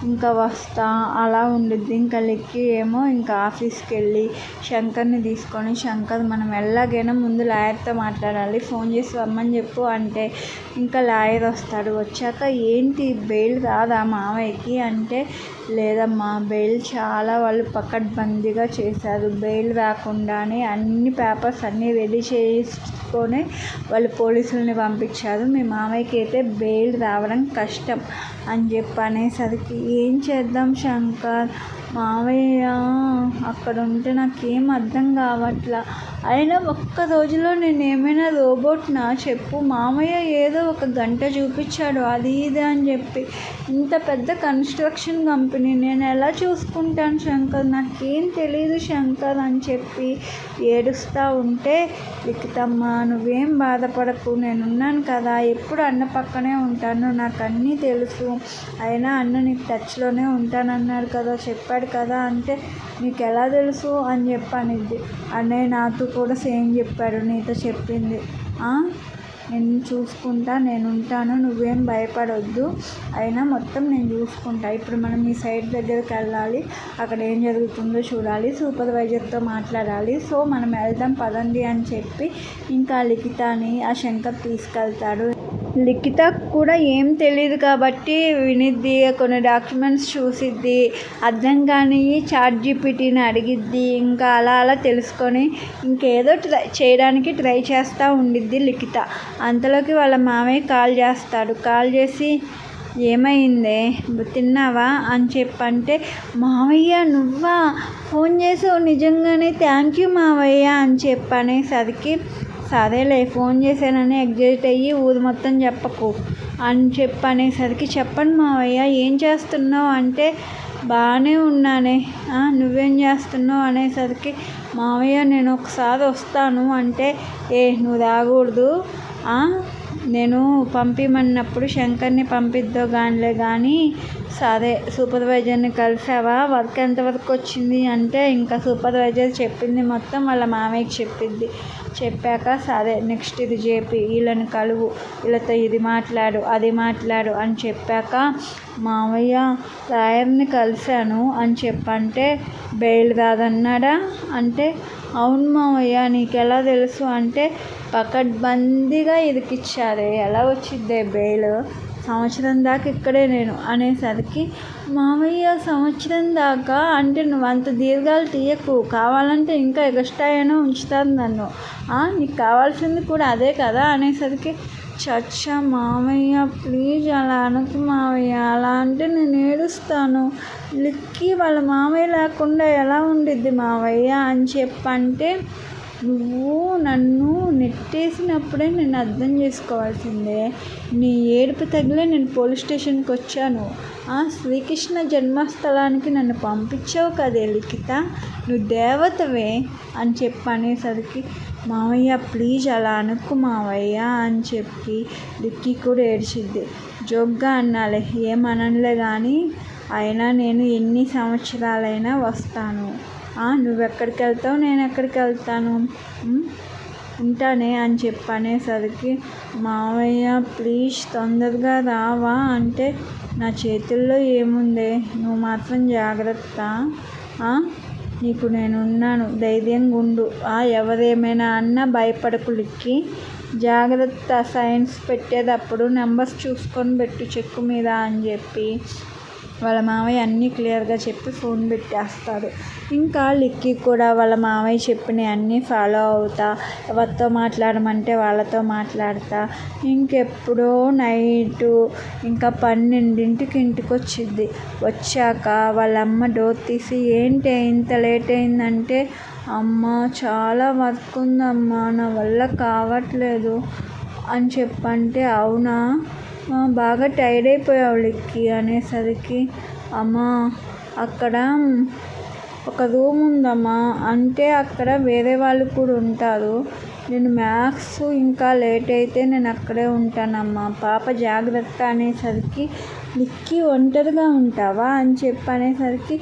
ఇంకా వస్తా అలా ఉండిద్ది. ఇంకా లిక్కీ ఏమో ఇంకా ఆఫీస్కి వెళ్ళి శంకర్ని తీసుకొని, శంకర్ మనం ఎలాగైనా ముందు లాయర్తో మాట్లాడాలి, ఫోన్ చేసి రమ్మని చెప్పు అంటే ఇంకా లాయర్ వస్తాడు. వచ్చాక ఏంటి బెయిల్ రాదా మావయ్యకి అంటే, లేదమ్మా బెయిల్ చాలా వాళ్ళు పకడ్బందీగా చేశారు, బెయిల్ రాకుండానే అన్ని పేపర్స్ అన్నీ రెడీ చేసుకొని వాళ్ళు పోలీసుల్ని పంపించారు, మీ మామయ్యకి అయితే బెయిల్ రావడం కష్టం అని చెప్పి అనేసరికి ఏం చేద్దాం శంకర్, మావయ్య అక్కడ ఉంటే నాకేం అర్థం కావట్లా, అయినా ఒక్క రోజులో నేను ఏమైనా రోబోట్నా చెప్పు, మామయ్య ఏదో ఒక గంట చూపించాడు అది ఇది అని చెప్పి, ఇంత పెద్ద కన్స్ట్రక్షన్ కంపెనీ నేను ఎలా చూసుకుంటాను శంకర్, నాకేం తెలీదు శంకర్ అని చెప్పి ఏడుస్తూ ఉంటే, లిఖితమ్మ నువ్వేం బాధపడకు, నేనున్నాను కదా, ఎప్పుడు అన్న పక్కనే ఉంటాను, నాకు అన్నీ తెలుసు, అయినా అన్న నీకు టచ్లోనే ఉంటానన్నారు కదా, చెప్పాడు కదా అంటే, నీకు ఎలా తెలుసు అని చెప్పనిద్ది. అన్నయ్య నాతో కూడా సేమ్ చెప్పాడు, నీతో చెప్పింది, నేను చూసుకుంటా, నేను ఉంటాను, నువ్వేం భయపడొద్దు, అయినా మొత్తం నేను చూసుకుంటా, ఇప్పుడు మనం ఈ సైట్ దగ్గరికి వెళ్ళాలి, అక్కడ ఏం జరుగుతుందో చూడాలి, సూపర్వైజర్తో మాట్లాడాలి, సో మనం వెళ్దాం పదండి అని చెప్పి ఇంకా లిఖితని ఆ శంకర్ తీసుకెళ్తాడు. లిఖిత కూడా ఏం తెలియదు కాబట్టి వినిద్ది, కొన్ని డాక్యుమెంట్స్ చూసిద్ది, అర్థం కానీ ChatGPTని అడిగిద్ది, ఇంకా అలా అలా తెలుసుకొని ఇంకేదో చేయడానికి ట్రై చేస్తూ ఉండిద్ది లిఖిత. అంతలోకి వాళ్ళ మామయ్య కాల్ చేస్తాడు. కాల్ చేసి ఏమైందే తిన్నావా అని చెప్పంటే, మావయ్య నువ్వా ఫోన్ చేసావు, నిజంగానే థ్యాంక్ యూ మావయ్య అని చెప్పనేసరికి, సరేలే ఫోన్ చేశానని ఎగ్జైట్ అయ్యి ఊరు మొత్తం చెప్పకు అని చెప్పనేసరికి, చెప్పండి మావయ్య ఏం చేస్తున్నావు అంటే, బాగానే ఉన్నానే, నువ్వేం చేస్తున్నావు అనేసరికి, మావయ్య నేను ఒకసారి వస్తాను అంటే, నువ్వు రాకూడదు, నేను పంపిమన్నప్పుడు శంకర్ని పంపిద్దో కానిలే కానీ, సరే సూపర్వైజర్ని కలిసావా, వర్క్ ఎంతవరకు వచ్చింది అంటే, ఇంకా సూపర్వైజర్ చెప్పింది మొత్తం వాళ్ళ మామయ్యకి చెప్పిద్ది. చెప్పాక సరే నెక్స్ట్ ఇది చెప్పి వీళ్ళని కలువు, వీళ్ళతో ఇది మాట్లాడు అది మాట్లాడు అని చెప్పాక, మావయ్య లాయర్ని కలిశాను అని చెప్పంటే, బెయిల్ రాదన్నాడా అంటే, అవును మావయ్య నీకు ఎలా తెలుసు అంటే, పకడ్బందీగా ఇరికిచ్చారే, ఎలా వచ్చిద్దే బెయిల్, సంవత్సరం దాకా ఇక్కడే నేను అనేసరికి, మావయ్య సంవత్సరం దాకా అంటే నువ్వు అంత దీర్ఘాలు తీయకు, కావాలంటే ఇంకా ఎక్స్ట్రా అయినా ఉంచుతాను నన్ను, నీకు కావాల్సింది కూడా అదే కదా అనేసరికి, చచ్చా మావయ్య ప్లీజ్ అలా అనకు మావయ్య, అలా అంటే నేను ఏడుస్తాను, లిక్కీ వాళ్ళ మావయ్య లేకుండా ఎలా ఉండిద్ది మావయ్య అని చెప్పంటే, నువ్వు నన్ను నెట్టేసినప్పుడే నేను అర్థం చేసుకోవాల్సిందే, నీ ఏడుపు తగిలే నేను పోలీస్ స్టేషన్కి వచ్చాను, శ్రీకృష్ణ జన్మస్థలానికి నన్ను పంపించావు కదే లిఖిత, నువ్వు దేవతవే అని చెప్పి అనేసరికి, మావయ్య ప్లీజ్ అలా అనుకు మావయ్య అని చెప్పి లిక్కీ కూడా ఏడ్చిద్ది. జోక్గా అన్నాలే ఏమనలే కానీ, అయినా నేను ఎన్ని సంవత్సరాలైనా వస్తాను, నువ్వెక్కడికి వెళ్తావు నేను ఎక్కడికి వెళ్తాను, ఉంటానే అని చెప్పి అనేసరికి, మావయ్య ప్లీజ్ తొందరగా రావా అంటే, నా చేతుల్లో ఏముందే, నువ్వు మాత్రం జాగ్రత్త, నీకు నేనున్నాను, ధైర్యంగా ఉండు, ఎవరేమైనా అన్నా భయపడకు లిక్కీ, జాగ్రత్త, సైన్స్ పెట్టేటప్పుడు నెంబర్స్ చూసుకొని పెట్టు చెక్కు మీద అని చెప్పి వాళ్ళ మావయ్య అన్నీ క్లియర్గా చెప్పి ఫోన్ పెట్టేస్తాడు. ఇంకా లిక్కీ కూడా వాళ్ళ మావయ్య చెప్పినవి అన్నీ ఫాలో అవుతా, ఎవరితో మాట్లాడమంటే వాళ్ళతో మాట్లాడతా. ఇంకెప్పుడో నైటు ఇంకా 12ంటికి ఇంటికి వచ్చింది. వచ్చాక వాళ్ళ అమ్మ డోర్ తీసి, ఏంటి ఇంత లేట్ అయిందంటే, అమ్మ చాలా వర్క్ ఉందమ్మా, నా వల్ల కావట్లేదు అని చెప్పంటే, అవునా బాగా టైర్డ్ అయిపోయావు లిక్కీ అనేసరికి, అమ్మా అక్కడ ఒక రూమ్ ఉందమ్మా, అంటే అక్కడ వేరే వాళ్ళు కూడా ఉంటారు, నేను మ్యాథ్స్ ఇంకా లేట్ అయితే నేను అక్కడే ఉంటానమ్మా, పాప జాగ్రత్త అనేసరికి, లిక్కీ ఒంటరిగా ఉంటావా అని అనేసరికి,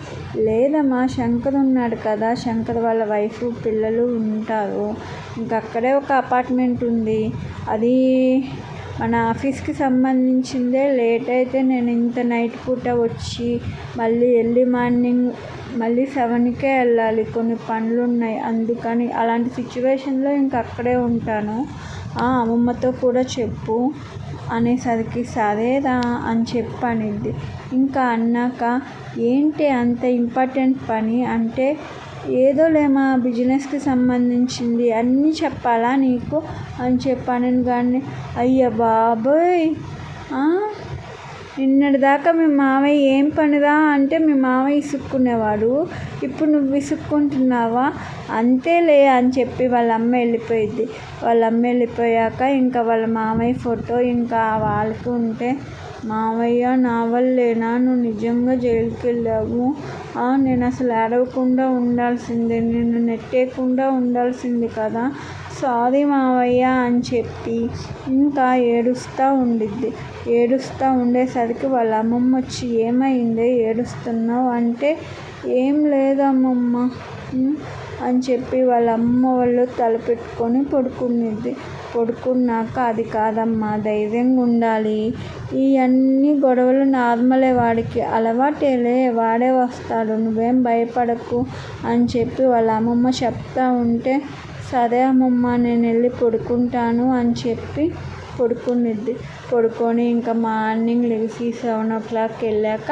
లేదమ్మా శంకర్ ఉన్నాడు కదా, శంకర్ వాళ్ళ వైఫ్ పిల్లలు ఉంటారు, ఇంకా అక్కడే ఒక అపార్ట్మెంట్ ఉంది, అది మన ఆఫీస్కి సంబంధించిందే, లేట్ అయితే నేను ఇంత నైట్ పూట వచ్చి మళ్ళీ ఎర్లీ మార్నింగ్ మళ్ళీ 7కే వెళ్ళాలి, కొన్ని పనులు ఉన్నాయి, అందుకని అలాంటి సిచ్యువేషన్లో ఇంక అక్కడే ఉంటాను, అమ్మమ్మతో కూడా చెప్పు అనేసరికి, సరేరా అని అనిద్ది. ఇంకా అన్నాక, ఏంటి అంత ఇంపార్టెంట్ పని అంటే, ఏదోలేమా బిజినెస్కి సంబంధించింది, అన్నీ చెప్పాలా నీకు అని చెప్పాను. కానీ అయ్య బాబోయ్, నిన్నటిదాకా మీ మామయ్య ఏం పనిరా అంటే మీ మామయ్య విసుక్కునేవాడు, ఇప్పుడు నువ్వు విసుక్కుంటున్నావా, అంతేలే అని చెప్పి వాళ్ళ అమ్మ వెళ్ళిపోయింది. వాళ్ళ అమ్మ వెళ్ళిపోయాక ఇంకా వాళ్ళ మామయ్య ఫోటో ఇంకా వాళ్ళకి ఉంటే, మామయ్య నా వల్లేనా నువ్వు నిజంగా జైలుకి వెళ్ళావు, నేను అసలు ఏడవకుండా ఉండాల్సిందే, నిన్ను నెట్టేయకుండా ఉండాల్సింది కదా, సారీ మావయ్య అని చెప్పి ఇంకా ఏడుస్తూ ఉండిద్ది. ఏడుస్తూ ఉండేసరికి వాళ్ళ అమ్మమ్మ వచ్చి, ఏమైంది ఏడుస్తున్నావు అంటే, ఏం లేదమ్మమ్మ అని చెప్పి వాళ్ళ అమ్మ వాళ్ళు తలపెట్టుకొని పడుకునిద్ది. పడుకున్నాక, అది కాదమ్మా ధైర్యంగా ఉండాలి, ఇవన్నీ గొడవలు నార్మలే, వాడికి అలవాటేలే, వాడే వస్తాడు, నువ్వేం భయపడకు అని చెప్పి వాళ్ళ అమ్మమ్మ చెప్తా ఉంటే, సరే అమ్మమ్మ నేను వెళ్ళి పడుకుంటాను అని చెప్పి పడుకునిద్ది. పడుకొని ఇంకా మార్నింగ్ లేచి 7 o'clock వెళ్ళాక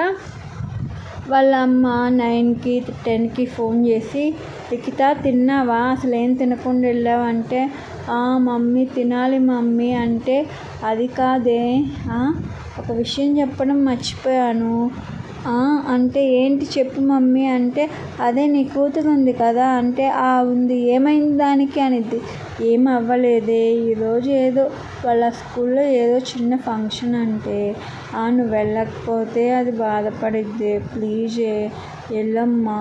వాళ్ళ అమ్మ 9కి 10కి ఫోన్ చేసి, లిఖిత తిన్నావా, అసలు ఏం తినకుండా వెళ్ళావంటే, మమ్మీ తినాలి మమ్మీ అంటే, అది కాదే ఒక విషయం చెప్పడం మర్చిపోయాను అంటే, ఏంటి చెప్పు మమ్మీ అంటే, అదే నీ కూతురు ఉంది కదా అంటే, ఉంది ఏమైంది దానికి అనిద్ది. ఏం అవ్వలేదే, ఈరోజు ఏదో వాళ్ళ స్కూల్లో ఏదో చిన్న ఫంక్షన్ అంటే, నువ్వు వెళ్ళకపోతే అది బాధపడిద్ది, ప్లీజే వెళ్ళమ్మా,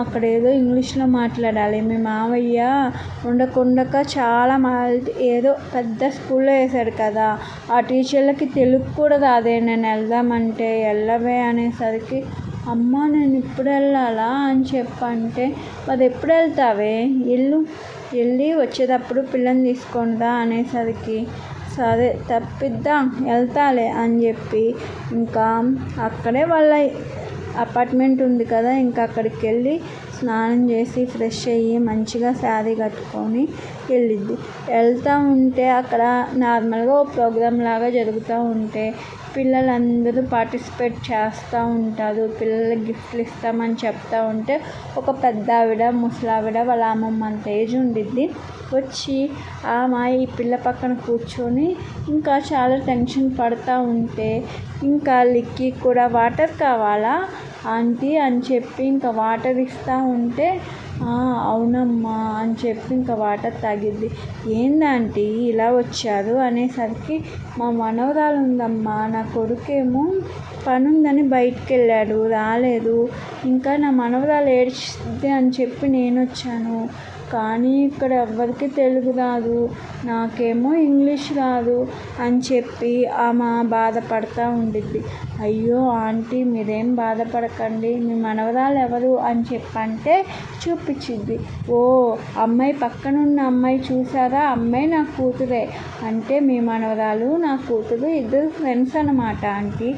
అక్కడ ఏదో ఇంగ్లీష్లో మాట్లాడాలి, మీ మావయ్య ఉండక చాలా ఏదో పెద్ద స్కూల్లో వేశాడు కదా, ఆ టీచర్లకి తెలుగు కూడా రాదే, నేను వెళ్దామంటే వెళ్ళవే అనేసరికి, అమ్మ నేను ఇప్పుడు వెళ్ళాలా అని చెప్పంటే, అది ఎప్పుడు వెళ్తావే, వెళ్ళి వచ్చేటప్పుడు పిల్లని తీసుకుంటా అనేసరికి, సరే తప్పిద్దాం వెళ్తాలే అని చెప్పి ఇంకా అక్కడే వాళ్ళ అపార్ట్మెంట్ ఉంది కదా, ఇంకా అక్కడికి వెళ్ళి స్నానం చేసి ఫ్రెష్ అయ్యి మంచిగా శారీ కట్టుకొని వెళ్ళిద్ది. వెళ్తూ ఉంటే అక్కడ నార్మల్గా ఓ ప్రోగ్రామ్ లాగా జరుగుతూ ఉంటే పిల్లలందరూ పార్టిసిపేట్ చేస్తూ ఉంటారు, పిల్లలకి గిఫ్ట్లు ఇస్తామని చెప్తూ ఉంటే ఒక పెద్ద ఆవిడ ముసలావిడ వాళ్ళ అమ్మమ్మ అంత ఏజ్ ఉండిద్ది వచ్చి ఈ పిల్ల పక్కన కూర్చొని ఇంకా చాలా టెన్షన్ పడుతూ ఉంటే, ఇంకా లిక్కీ కూడా వాటర్ కావాలా ఆంటీ అని చెప్పి ఇంకా వాటర్ ఇస్తూ ఉంటే, అవునమ్మా అని చెప్పి ఇంకా వాటర్ తాగిద్ది. ఏందాంటీ ఇలా వచ్చారు అనేసరికి, మా మనవరాలు ఉందమ్మా, నా కొడుకేమో పనుందని బయటికి వెళ్ళాడు రాలేదు, ఇంకా నా మనవరాలు ఏడ్చిద్ది అని చెప్పి నేను వచ్చాను, కానీ ఇక్కడ ఎవ్వరికి తెలుగు రాదు, నాకేమో ఇంగ్లీష్ రాదు అని చెప్పి ఆమె బాధపడుతూ ఉండిద్ది. అయ్యో ఆంటీ మీరేం బాధపడకండి, మీ మనవరాలు ఎవరు అని చెప్పంటే చూపించిద్ది. అమ్మాయి పక్కనున్న అమ్మాయి చూసారా, అమ్మాయి నా కూతురే అంటే, మీ మనవరాలు నా కూతురు ఇద్దరు ఫ్రెండ్స్ అన్నమాట ఆంటీ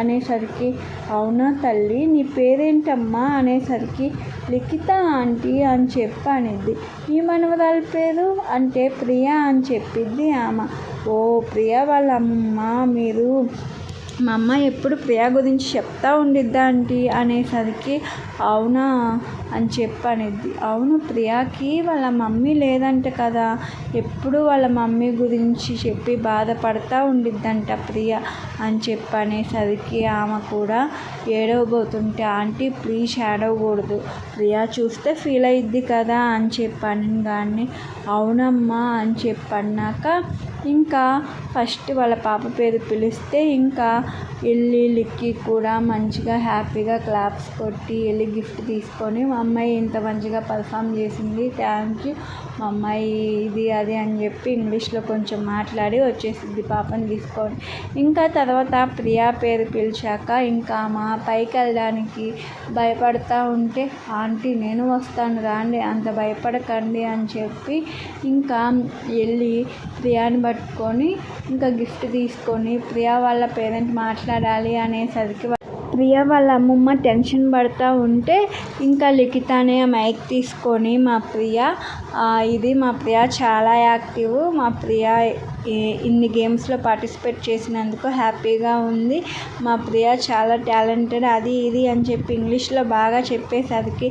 అనేసరికి, అవునా తల్లి నీ పేరేంటమ్మా అనేసరికి, లిఖిత ఆంటీ అని అనిద్ది. ఈ మనవరాలి పేరు అంటే ప్రియా అని చెప్పిద్ది ఆమె. ప్రియా వాళ్ళ అమ్మ, మీరు మా అమ్మ ఎప్పుడు ప్రియా గురించి చెప్తా ఉండిద్దా ఆంటీ అనేసరికి అవునా అని చెప్పనిద్ది. అవును, ప్రియాకి వాళ్ళ మమ్మీ లేదంట కదా, ఎప్పుడు వాళ్ళ మమ్మీ గురించి చెప్పి బాధపడతా ఉండిద్దంట ప్రియ అని చెప్పనేసరికి ఆమె కూడా ఏడవబోతుంటే ఆంటీ ప్లీజ్ ఏడవకూడదు, ప్రియా చూస్తే ఫీల్ అయ్యిద్ది కదా అని చెప్పాను. కానీ అవునమ్మా అని చెప్పన్నాక ఇంకా ఫస్ట్ వాళ్ళ పాప పేరు పిలిస్తే ఇంకా వెళ్ళి లిక్కీ కూడా మంచిగా హ్యాపీగా క్లాప్స్ కొట్టి వెళ్ళి గిఫ్ట్ తీసుకొని మా అమ్మాయి ఇంత మంచిగా పర్ఫామ్ చేసింది, థ్యాంక్ యూ మా అమ్మాయి ఇది అది అని చెప్పి ఇంగ్లీష్లో కొంచెం మాట్లాడి వచ్చేసింది పాపని తీసుకొని. ఇంకా తర్వాత ప్రియా పేరు పిలిచాక ఇంకా మా పైకి వెళ్ళడానికి భయపడతా ఉంటే ఆంటీ నేను వస్తాను రాండి, అంత భయపడకండి అని చెప్పి ఇంకా వెళ్ళి ప్రియాని పట్టుకొని ఇంకా గిఫ్ట్ తీసుకొని ప్రియా వాళ్ళ పేరెంట్ మాట్లాడాలి అనేసరికి ప్రియా వాళ్ళ అమ్మమ్మ టెన్షన్ పడుతూ ఉంటే ఇంకా లిఖిత అనే మైక్ తీసుకొని మా ప్రియా చాలా యాక్టివ్, మా ప్రియా ఇన్ని గేమ్స్లో పార్టిసిపేట్ చేసినందుకు హ్యాపీగా ఉంది, మా ప్రియా చాలా టాలెంటెడ్ అది ఇది అని చెప్పి ఇంగ్లీష్లో బాగా చెప్పేసరికి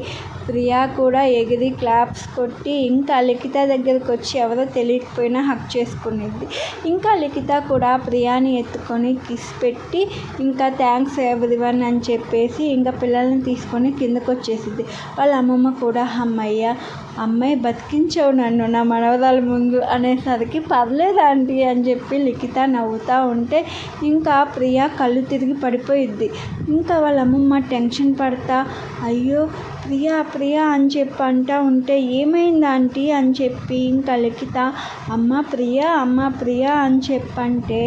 ప్రియా కూడా ఎగిరి క్లాప్స్ కొట్టి ఇంకా లిఖిత దగ్గరికి వచ్చి ఎవరో తెలియకపోయినా హక్ చేసుకునేది. ఇంకా లిఖిత కూడా ప్రియాని ఎత్తుకొని కిస్ పెట్టి ఇంకా థ్యాంక్స్ ఎవ్రీవన్ అని చెప్పేసి ఇంకా పిల్లల్ని తీసుకొని కిందకు వచ్చేసింది. వాళ్ళ అమ్మమ్మ కూడా అమ్మాయి బతికించావు నన్ను నా మనవరాల ముందు అనేసరికి పర్లేదు ఆంటీ అని చెప్పి లిఖిత నవ్వుతూ ఉంటే ఇంకా ప్రియా కళ్ళు తిరిగి పడిపోయిద్ది. ఇంకా వాళ్ళ అమ్మమ్మ టెన్షన్ పడతా అయ్యో ప్రియా అని చెప్పి అంటూ ఉంటే ఏమైంది ఆంటీ అని చెప్పి ఇంకా లిఖిత అమ్మ ప్రియా అని చెప్పంటే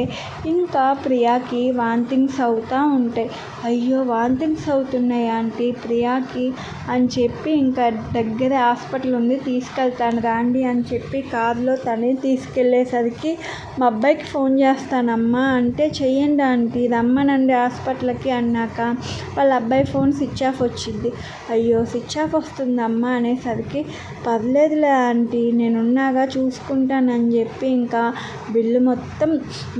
ఇంకా ప్రియాకి వాంతింగ్స్ అవుతూ ఉంటాయి. అయ్యో వాంతింగ్స్ అవుతున్నాయి ఆంటీ ప్రియాకి అని చెప్పి ఇంకా దగ్గర హాస్పిటల్ ఉంది తీసుకెళ్తాను రాండి అని చెప్పి కారులో తనే తీసుకెళ్ళేసరికి మా అబ్బాయికి ఫోన్ చేస్తానమ్మా అంటే చెయ్యండి ఆంటీ రమ్మనండి హాస్పిటల్కి అన్నాక వాళ్ళ అబ్బాయి ఫోన్ స్విచ్ ఆఫ్ వచ్చింది. అయ్యో స్విచ్ ఆఫ్ వస్తుందమ్మా అనేసరికి పర్లేదులే ఆంటీ నేనున్నాగా చూసుకుంటానని చెప్పి ఇంకా బిల్లు మొత్తం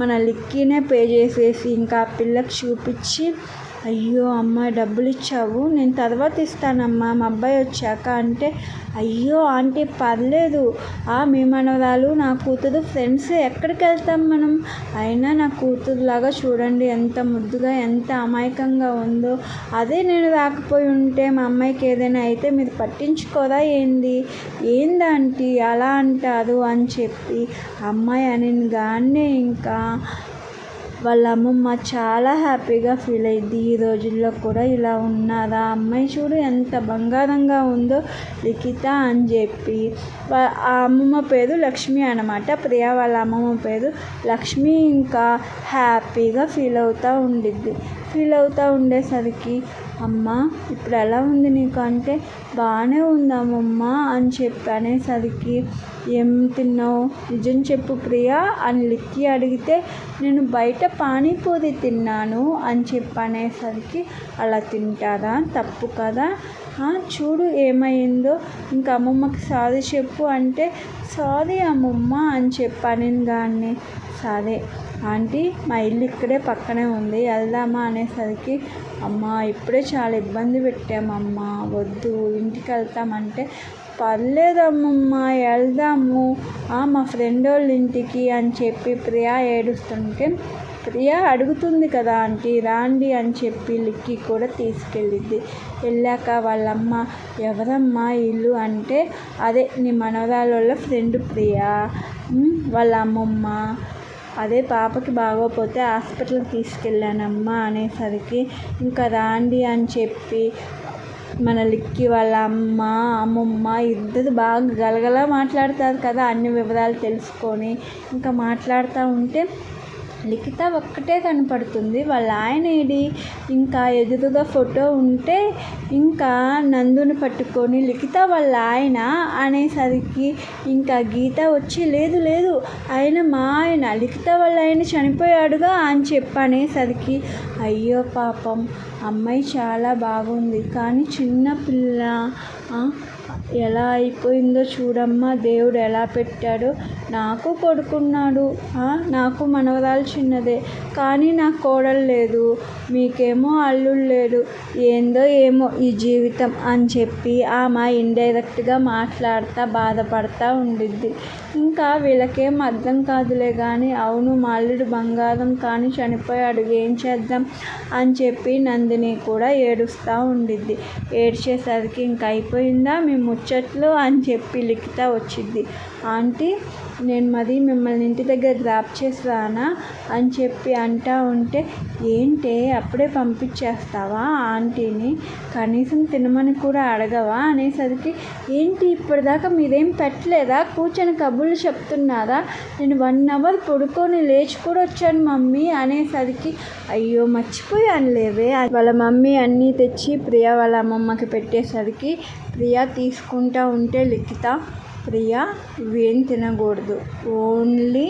మన లిక్కీనే పే చేసేసి ఇంకా పిల్లకి చూపించి అయ్యో అమ్మ డబ్బులు ఇచ్చావు నేను తర్వాత ఇస్తానమ్మా మా అబ్బాయి వచ్చాక అంటే అయ్యో ఆంటీ పర్లేదు మీ మనవరాలు నా కూతురు ఫ్రెండ్స్ ఎక్కడికి వెళ్తాం మనం, అయినా నా కూతురులాగా చూడండి ఎంత ముద్దుగా ఎంత అమాయకంగా ఉందో, అదే నేను రాకపోయి ఉంటే మా అమ్మాయికి ఏదైనా అయితే మీరు పట్టించుకోరా ఏందంటీ అలా అంటారు అని చెప్పి అమ్మాయి అనగానే ఇంకా వాళ్ళ అమ్మమ్మ చాలా హ్యాపీగా ఫీల్ అయ్యింది. ఈ రోజుల్లో కూడా ఇలా ఉన్నారా అమ్మాయి చూడు ఎంత బంగారంగా ఉందో లిఖిత అని చెప్పి ఆ అమ్మమ్మ పేరు లక్ష్మి అన్నమాట. ప్రియా వాళ్ళ అమ్మమ్మ పేరు లక్ష్మి. ఇంకా హ్యాపీగా ఫీల్ అవుతూ ఉండేసరికి అమ్మ ఇప్పుడు ఎలా ఉంది నీకు అంటే బాగానే ఉంది అమ్మమ్మ అని చెప్పి అనేసరికి ఏం తిన్నావు నిజం చెప్పు ప్రియా అని లిక్కీ అడిగితే నేను బయట పానీపూరి తిన్నాను అని చెప్పి అనేసరికి అలా తింటారా తప్పు కదా, చూడు ఏమైందో ఇంకా అమ్మమ్మకి సారీ చెప్పు అంటే సారీ అమ్మమ్మ అని చెప్పాను. కానీ సరే ఆంటీ మా ఇల్లు ఇక్కడే పక్కనే ఉంది వెళ్దామా అనేసరికి అమ్మ ఇప్పుడే చాలా ఇబ్బంది పెట్టామమ్మా వద్దు ఇంటికి వెళ్తామంటే పర్లేదమ్మమ్మ వెళ్దాము మా ఫ్రెండ్ వాళ్ళ ఇంటికి అని చెప్పి ప్రియా ఏడుస్తుంటే ప్రియా అడుగుతుంది కదా ఆంటీ రాండి అని చెప్పి లిక్కీ కూడా తీసుకెళ్ళిద్ది. వెళ్ళాక వాళ్ళమ్మ ఎవరమ్మా ఇల్లు అంటే అదే నీ మనవరాల ఫ్రెండ్ ప్రియా వాళ్ళ అమ్మమ్మ, అదే పాపకి బాగోపోతే హాస్పిటల్కి తీసుకెళ్ళానమ్మా అనేసరికి ఇంకా రాండి అని చెప్పి మన లిక్కీ వాళ్ళ అమ్మమ్మ ఇద్దరు బాగా గలగలా మాట్లాడతారు కదా అన్ని వివరాలు తెలుసుకొని ఇంకా మాట్లాడుతూ ఉంటే లిఖిత ఒక్కటే కనపడుతుంది. వాళ్ళ ఆయన ఏడి ఇంకా ఎదురుగా ఫోటో ఉంటే ఇంకా నందుని పట్టుకొని లిఖిత వాళ్ళ ఆయన అనేసరికి ఇంకా గీత వచ్చి లేదు ఆయన మా ఆయన లిఖిత వాళ్ళ ఆయన చనిపోయాడుగా అని చెప్పనేసరికి అయ్యో పాపం అమ్మాయి చాలా బాగుంది కానీ చిన్నపిల్ల ఎలా అయిపోయిందో చూడమ్మా, దేవుడు ఎలా పెట్టాడో. నాకు కొడుకున్నాడు, నాకు మనవరాలు చిన్నదే, కానీ నాకు కోడలు లేదు, మీకేమో అల్లుడు లేడు, ఏందో ఏమో ఈ జీవితం అని చెప్పి ఆమె ఇండైరెక్ట్గా మాట్లాడుతూ బాధపడతా ఉండిద్ది. ఇంకా వీళ్ళకేం అర్థం కాదులే కానీ, అవును మా అల్లుడు బంగారం కానీ చనిపోయాడు, ఏం చేద్దాం అని చెప్పి నందిని కూడా ఏడుస్తూ ఉండిద్ది. ఏడ్చేసరికి ఇంక అయిపోయిందా మీ ముచ్చట్లు అని చెప్పి లిఖిత వచ్చిద్ది. ఆంటీ, నేను మరి మిమ్మల్ని ఇంటి దగ్గర డ్రాప్ చేసి రానా అని చెప్పి అంటూ ఉంటే, ఏంటే అప్పుడే పంపించేస్తావా ఆంటీని, కనీసం తినమని కూడా అడగవా అనేసరికి, ఏంటి ఇప్పటిదాకా మీరేం పెట్టలేదా, కూర్చొని కబుర్లు చెప్తున్నారా, నేను 1 అవర్ పడుకొని లేచి కూడా వచ్చాను మమ్మీ అనేసరికి, అయ్యో మర్చిపోయాను లేవే. వాళ్ళ మమ్మీ అన్నీ తెచ్చి ప్రియా వాళ్ళ అమ్మమ్మకి పెట్టేసరికి ప్రియా తీసుకుంటూ ఉంటే, లిఖిత, ప్రియా ఇవేం తినకూడదు, ఓన్లీ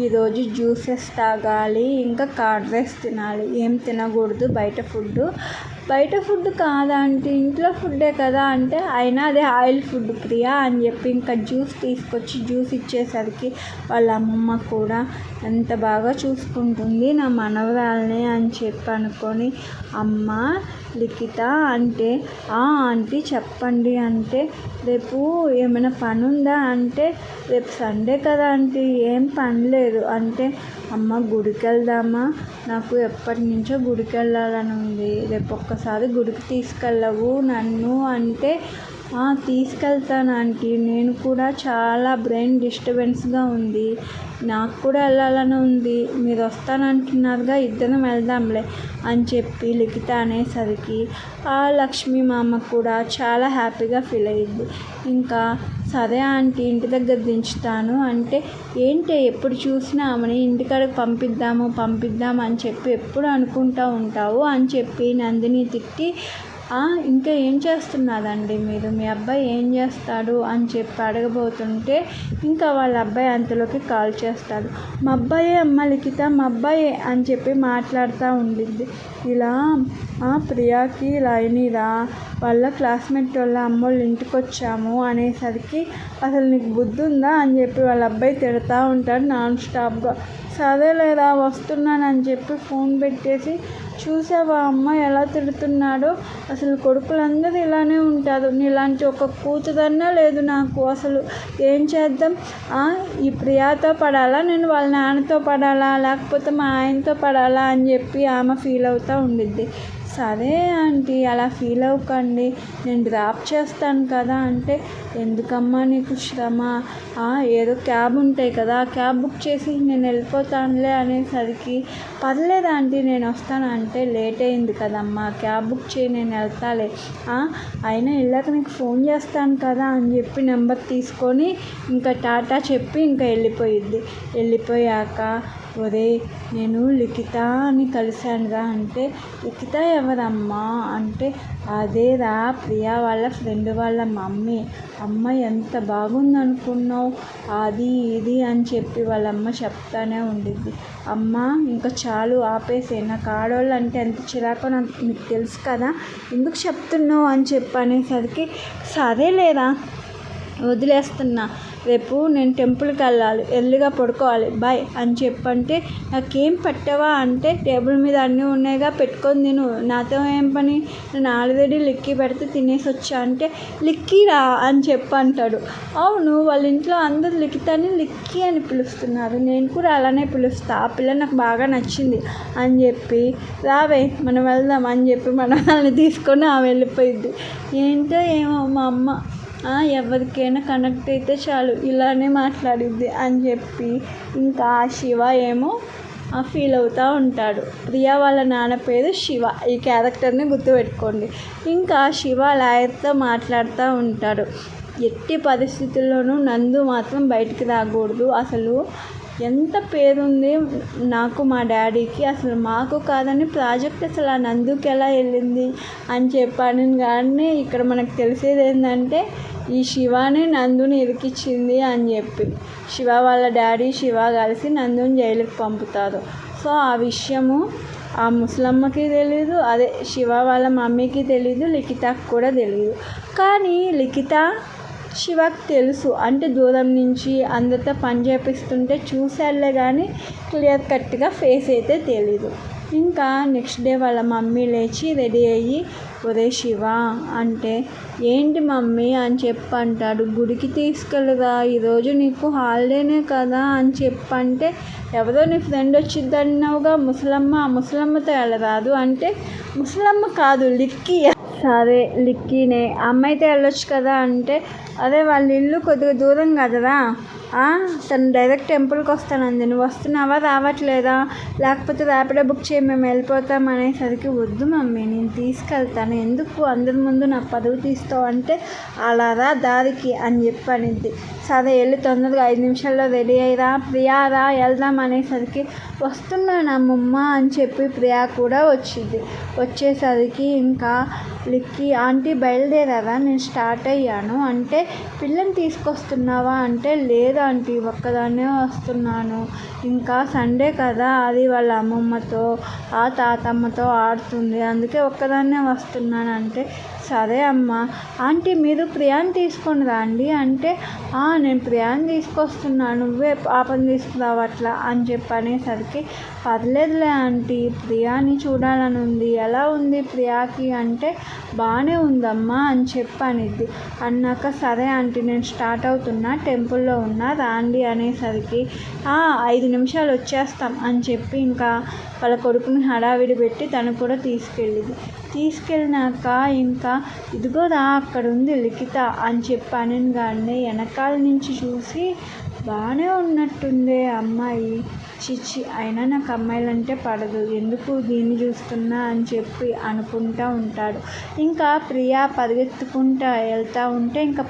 ఈరోజు జ్యూసెస్ తాగాలి, ఇంకా కర్డ్ రైస్ తినాలి, ఏం తినకూడదు బయట ఫుడ్ కాదా అంటే, ఇంట్లో ఫుడ్డే కదా అంటే, అయినా అదే ఆయిల్ ఫుడ్ ప్రియా అని చెప్పి ఇంకా జ్యూస్ తీసుకొచ్చి జ్యూస్ ఇచ్చేసరికి వాళ్ళ అమ్మమ్మ కూడా ఎంత బాగా చూసుకుంటుంది నా మనవరాల్ని అని చెప్పి అనుకొని, అమ్మ లిఖిత అంటే, ఆంటీ చెప్పండి అంటే, రేపు ఏమైనా పని ఉందా అంటే, రేపు సండే కదా ఆంటీ, ఏం పని లేదు అంటే, అమ్మ గుడికి వెళ్దామా, నాకు ఎప్పటి నుంచో గుడికి వెళ్ళాలని ఉంది, రేపు ఒక్కసారి గుడికి తీసుకెళ్ళవు నన్ను అంటే, తీసుకెళ్తాను ఆంటీ, నేను కూడా చాలా బ్రెయిన్ డిస్టర్బెన్స్గా ఉంది, నాకు కూడా వెళ్ళాలని ఉంది, మీరు వస్తానంటున్నారుగా, ఇద్దరం వెళ్దాంలే అని చెప్పి లిఖిత అనేసరికి ఆ లక్ష్మీ మామ కూడా చాలా హ్యాపీగా ఫీల్ అయ్యింది. ఇంకా సరే ఆంటీ ఇంటి దగ్గర దించుతాను అంటే, ఏంటి ఎప్పుడు చూసినా ఆమెని ఇంటికాడకి పంపిద్దాం అని చెప్పి ఎప్పుడు అనుకుంటూ ఉంటావు అని చెప్పి నందిని తిట్టి, ఇంకా ఏం చేస్తున్నారండి మీరు, మీ అబ్బాయి ఏం చేస్తాడు అని చెప్పి అడగబోతుంటే, ఇంకా వాళ్ళ అబ్బాయి అంతలోకి కాల్ చేస్తాడు. మా అబ్బాయే అమ్మ లిఖిత, మా అబ్బాయే అని చెప్పి మాట్లాడుతూ ఉండిద్ది. ఇలా ప్రియాకి ఇలా అయినరా, వాళ్ళ క్లాస్మేట్ వాళ్ళ అమ్మోళ్ళ ఇంటికి వచ్చాము అనేసరికి, అసలు నీకు బుద్ధి ఉందా అని చెప్పి వాళ్ళ అబ్బాయి తిడతా ఉంటాడు నాన్ స్టాప్గా. సరేలేరా వస్తున్నానని చెప్పి ఫోన్ పెట్టేసి, చూసావా అమ్మ ఎలా తిడుతున్నాడో, అసలు కొడుకులందరూ ఇలానే ఉంటారు, నీలాంటి ఒక కూతురన్నా లేదు నాకు, అసలు ఏం చేద్దాం, ఈ ప్రియాతో పడాలా, నేను వాళ్ళ నాన్నతో పడాలా, లేకపోతే మా ఆయనతో పడాలా అని చెప్పి ఆమె ఫీల్ అవుతూ ఉండిద్ది. సరే ఆంటీ అలా ఫీల్ అవ్వకండి, నేను డ్రాప్ చేస్తాను కదా అంటే, ఎందుకమ్మా నీకు శ్రమ, ఏదో క్యాబ్ ఉంటాయి కదా, క్యాబ్ బుక్ చేసి నేను వెళ్ళిపోతానులే అనేసరికి, పర్లేదు ఆంటీ నేను వస్తాను అంటే, లేట్ అయింది కదమ్మా, క్యాబ్ బుక్ చేయి నేను వెళ్తాలే, అయినా వెళ్ళాక నీకు ఫోన్ చేస్తాను కదా అని చెప్పి నెంబర్ తీసుకొని ఇంకా టాటా చెప్పి ఇంకా వెళ్ళిపోయాక, ఒరే నేను లిఖితని కలిశానురా అంటే, లిఖిత ఎవరమ్మా అంటే, అదేరా ప్రియా వాళ్ళ ఫ్రెండ్ వాళ్ళ మమ్మీ, అమ్మ ఎంత బాగుందనుకున్నావు, అది ఇది అని చెప్పి వాళ్ళమ్మ చెప్తానే ఉండిద్ది. అమ్మ ఇంకా చాలు ఆపేసే, నాకు ఆడవాళ్ళు అంటే ఎంత చిరాకో నీకు తెలుసు కదా, ఎందుకు చెప్తున్నావు అని చెప్పి అనేసరికి, సరేలేరా వదిలేస్తున్నా, రేపు నేను టెంపుల్కి వెళ్ళాలి, ఎర్లీగా పడుకోవాలి, బాయ్ అని చెప్పంటే, నాకేం పెట్టవా అంటే, టేబుల్ మీద అన్నీ ఉన్నాయిగా పెట్టుకొని తిను, నాతో ఏం పని, నేను ఆల్రెడీ లిక్కీ పెడితే తినేసి వచ్చా అంటే, లిక్కీరా అని చెప్పి అంటాడు. అవును వాళ్ళ ఇంట్లో అందరూ లిఖితాన్ని లిక్కీ అని పిలుస్తున్నారు, నేను కూడా అలానే పిలుస్తా, ఆ పిల్ల నాకు బాగా నచ్చింది అని చెప్పి, రావే మనం వెళ్దాం అని చెప్పి మనల్ని తీసుకొని వెళ్ళిపోయిద్ది. ఏంటో ఏమో మా అమ్మ ఎవరికైనా కనెక్ట్ అయితే చాలు ఇలానే మాట్లాడిద్ది అని చెప్పి ఇంకా శివ ఏమో ఫీల్ అవుతూ ఉంటాడు. ప్రియా వాళ్ళ నాన్న పేరు శివ, ఈ క్యారెక్టర్ని గుర్తుపెట్టుకోండి. ఇంకా శివ లాయర్తో మాట్లాడుతూ ఉంటాడు. ఎట్టి పరిస్థితుల్లోనూ నందు మాత్రం బయటికి రాకూడదు, అసలు ఎంత పేరుంది నాకు మా డాడీకి, అసలు మాకు కాదని ప్రాజెక్ట్ అసలు ఆ నందుకి ఎలా వెళ్ళింది అని చెప్పాను. కానీ ఇక్కడ మనకు తెలిసేది ఏంటంటే, ఈ శివాని నందుని ఇరికిచ్చింది అని చెప్పి శివ వాళ్ళ డాడీ శివ కలిసి నందుని జైలుకి పంపుతారు. సో ఆ విషయము ఆ ముసలమ్మకి తెలీదు, అదే శివ వాళ్ళ మమ్మీకి తెలీదు, లిఖితకు కూడా తెలీదు. కానీ లిఖిత శివకి తెలుసు. అంటే దూరం నుంచి అందరితో పని చేపిస్తుంటే చూసారులే కానీ క్లియర్ కట్గా ఫేస్ అయితే తెలీదు. ఇంకా నెక్స్ట్ డే వాళ్ళ మమ్మీ లేచి రెడీ అయ్యి, ఒరే శివ అంటే, ఏంటి మమ్మీ అని అంటాడు. గుడికి తీసుకెళ్ళరా, ఈరోజు నీకు హాలిడేనే కదా అని చెప్పంటే, ఎవరో నీ ఫ్రెండ్ వచ్చిద్దన్నావుగా ముసలమ్మ, ఆ ముసలమ్మతో వెళ్ళరాదు అంటే, ముసలమ్మ కాదు లిక్కీ. సరే లిక్కీనే, అమ్మాయితో వెళ్ళొచ్చు కదా అంటే, అదే వాళ్ళ ఇల్లు కొద్దిగా దూరం కదరా, తను డైరెక్ట్ టెంపుల్కి వస్తానంది, నువ్వు వస్తున్నావా రావట్లేదా, లేకపోతే ర్యాపిడో బుక్ చేయి మేము వెళ్ళిపోతాం అనేసరికి, వద్దు మమ్మీ నేను తీసుకెళ్తాను, ఎందుకు అందరి ముందు నా పదవి తీస్తావు అంటే, అలా రా దారికి అని చెప్పనిద్ది. సరే వెళ్ళి తొందరగా 5 నిమిషాల్లో రెడీ అయ్యిరా, ప్రియా రా వెళ్దాం అనేసరికి, వస్తున్నాను అమ్మమ్మ అని చెప్పి ప్రియా కూడా వచ్చింది. వచ్చేసరికి ఇంకా లిక్కీ, ఆంటీ బయలుదేరారా, నేను స్టార్ట్ అయ్యాను అంటే, పిల్లని తీసుకొస్తున్నావా అంటే, లేదు ఆంటీ ఒక్కదాన్నే వస్తున్నాను, ఇంకా సండే కదా, అది వాళ్ళ అమ్మమ్మతో ఆ తాతమ్మతో ఆడుతుంది, అందుకే ఒక్కదాన్నే వస్తున్నాను అంటే, సరే అమ్మ. ఆంటీ మీరు ప్రియాని తీసుకొని రండి అంటే, నేను ప్రియాని తీసుకొస్తున్నాను, నువ్వే పాపని తీసుకురావట్లా అని చెప్పి అనేసరికి, పర్లేదులే ఆంటీ ప్రియాని చూడాలని ఉంది, ఎలా ఉంది ప్రియాకి అంటే, బాగానే ఉందమ్మా అని చెప్పనిద్ది. అన్నాక సరే ఆంటీ నేను స్టార్ట్ అవుతున్నా, టెంపుల్లో ఉన్నా రాండి అనేసరికి, 5 నిమిషాలు వచ్చేస్తాం అని చెప్పి ఇంకా వాళ్ళ కొడుకుని హడావిడి పెట్టి తను కూడా తీసుకెళ్ళినాక ఇంకా, ఇదిగోరా అక్కడ ఉంది లిఖిత అని చెప్పి అనగానే వెనకాల నుంచి చూసి, బాగానే ఉన్నట్టుందే అమ్మాయి, చిచ్చి అయినా నాకు అమ్మాయిలంటే పడదు, ఎందుకు దీన్ని చూస్తున్నా అని చెప్పి అనుకుంటూ ఉంటాడు. ఇంకా ప్రియా పరిగెత్తుకుంటూ వెళ్తూ ఉంటే ఇంకా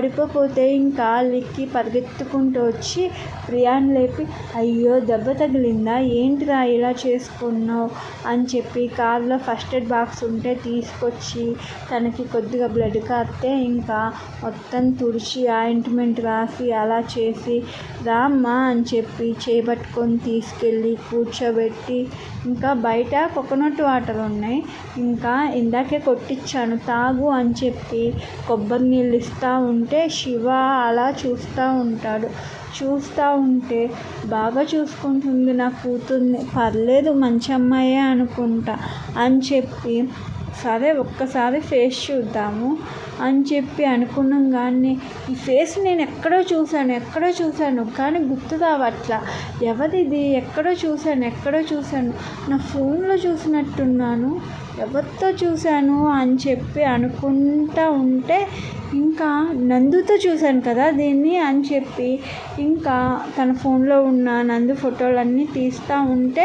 పడిపోతే ఇంకా లిక్కి పరిగెత్తుకుంటూ వచ్చి ప్రియాని లేపి, అయ్యో దెబ్బ తగిలిందా, ఏంటిరా ఇలా చేసుకున్నావు అని చెప్పి కార్లో ఫస్ట్ ఎయిడ్ బాక్స్ ఉంటే తీసుకొచ్చి తనకి కొద్దిగా బ్లడ్ కాస్తే ఇంకా మొత్తం తుడిచి ఆయింట్మెంట్ రాసి అలా చేసి, రామ్మా అని చెప్పి చేపట్టుకొని తీసుకెళ్ళి కూర్చోబెట్టి, ఇంకా బయట కోకోనట్ వాటర్ ఉన్నాయి, ఇంకా ఇందాకే కొట్టించాను తాగు అని చెప్పి కొబ్బరి నీళ్ళు ఇస్తూ ఉంటే శివ అలా చూస్తూ ఉంటే బాగా చూసుకుంటుంది నా కూతుర్ని, పర్లేదు మంచి అమ్మాయే అనుకుంటా అని చెప్పి, సరే ఒక్కసారి ఫేస్ చూద్దాము అని చెప్పి అనుకున్నాం. కానీ ఈ ఫేస్ నేను ఎక్కడో చూశాను కానీ గుర్తు రావట్లా, ఎవరిది ఎక్కడో చూశాను, నా ఫోన్లో చూసినట్టున్నాను, ఎవరితో చూశాను అని చెప్పి అనుకుంటూ ఉంటే, ఇంకా నందుతో చూశాను కదా దీన్ని అని చెప్పి ఇంకా తన ఫోన్లో ఉన్న నందు ఫోటోలన్నీ తీస్తూ ఉంటే,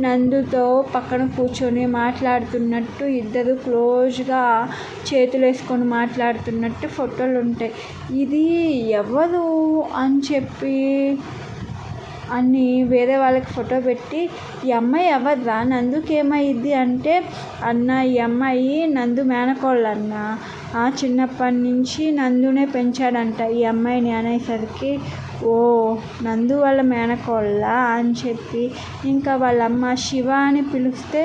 నందుతో పక్కన కూర్చొని మాట్లాడుతున్నట్టు ఇద్దరు క్లోజ్గా చేతులు వేసుకొని మాట్లాడుతున్నట్టు ఫోటోలు ఉంటాయి. ఇది ఎవరు అని చెప్పి అని వేరే వాళ్ళకి ఫోటో పెట్టి, ఈ అమ్మాయి ఎవరిరా, నందుకి ఏమైంది అంటే, అన్న ఈ అమ్మాయి నందు మేనకోళ్ళన్న, చిన్నప్పటి నుంచి నందునే పెంచాడంట ఈ అమ్మాయిని అనేసరికి, ఓ నందు వాళ్ళ మేనకోళ్ళ అని చెప్పి ఇంకా వాళ్ళ అమ్మ శివ అని పిలిస్తే,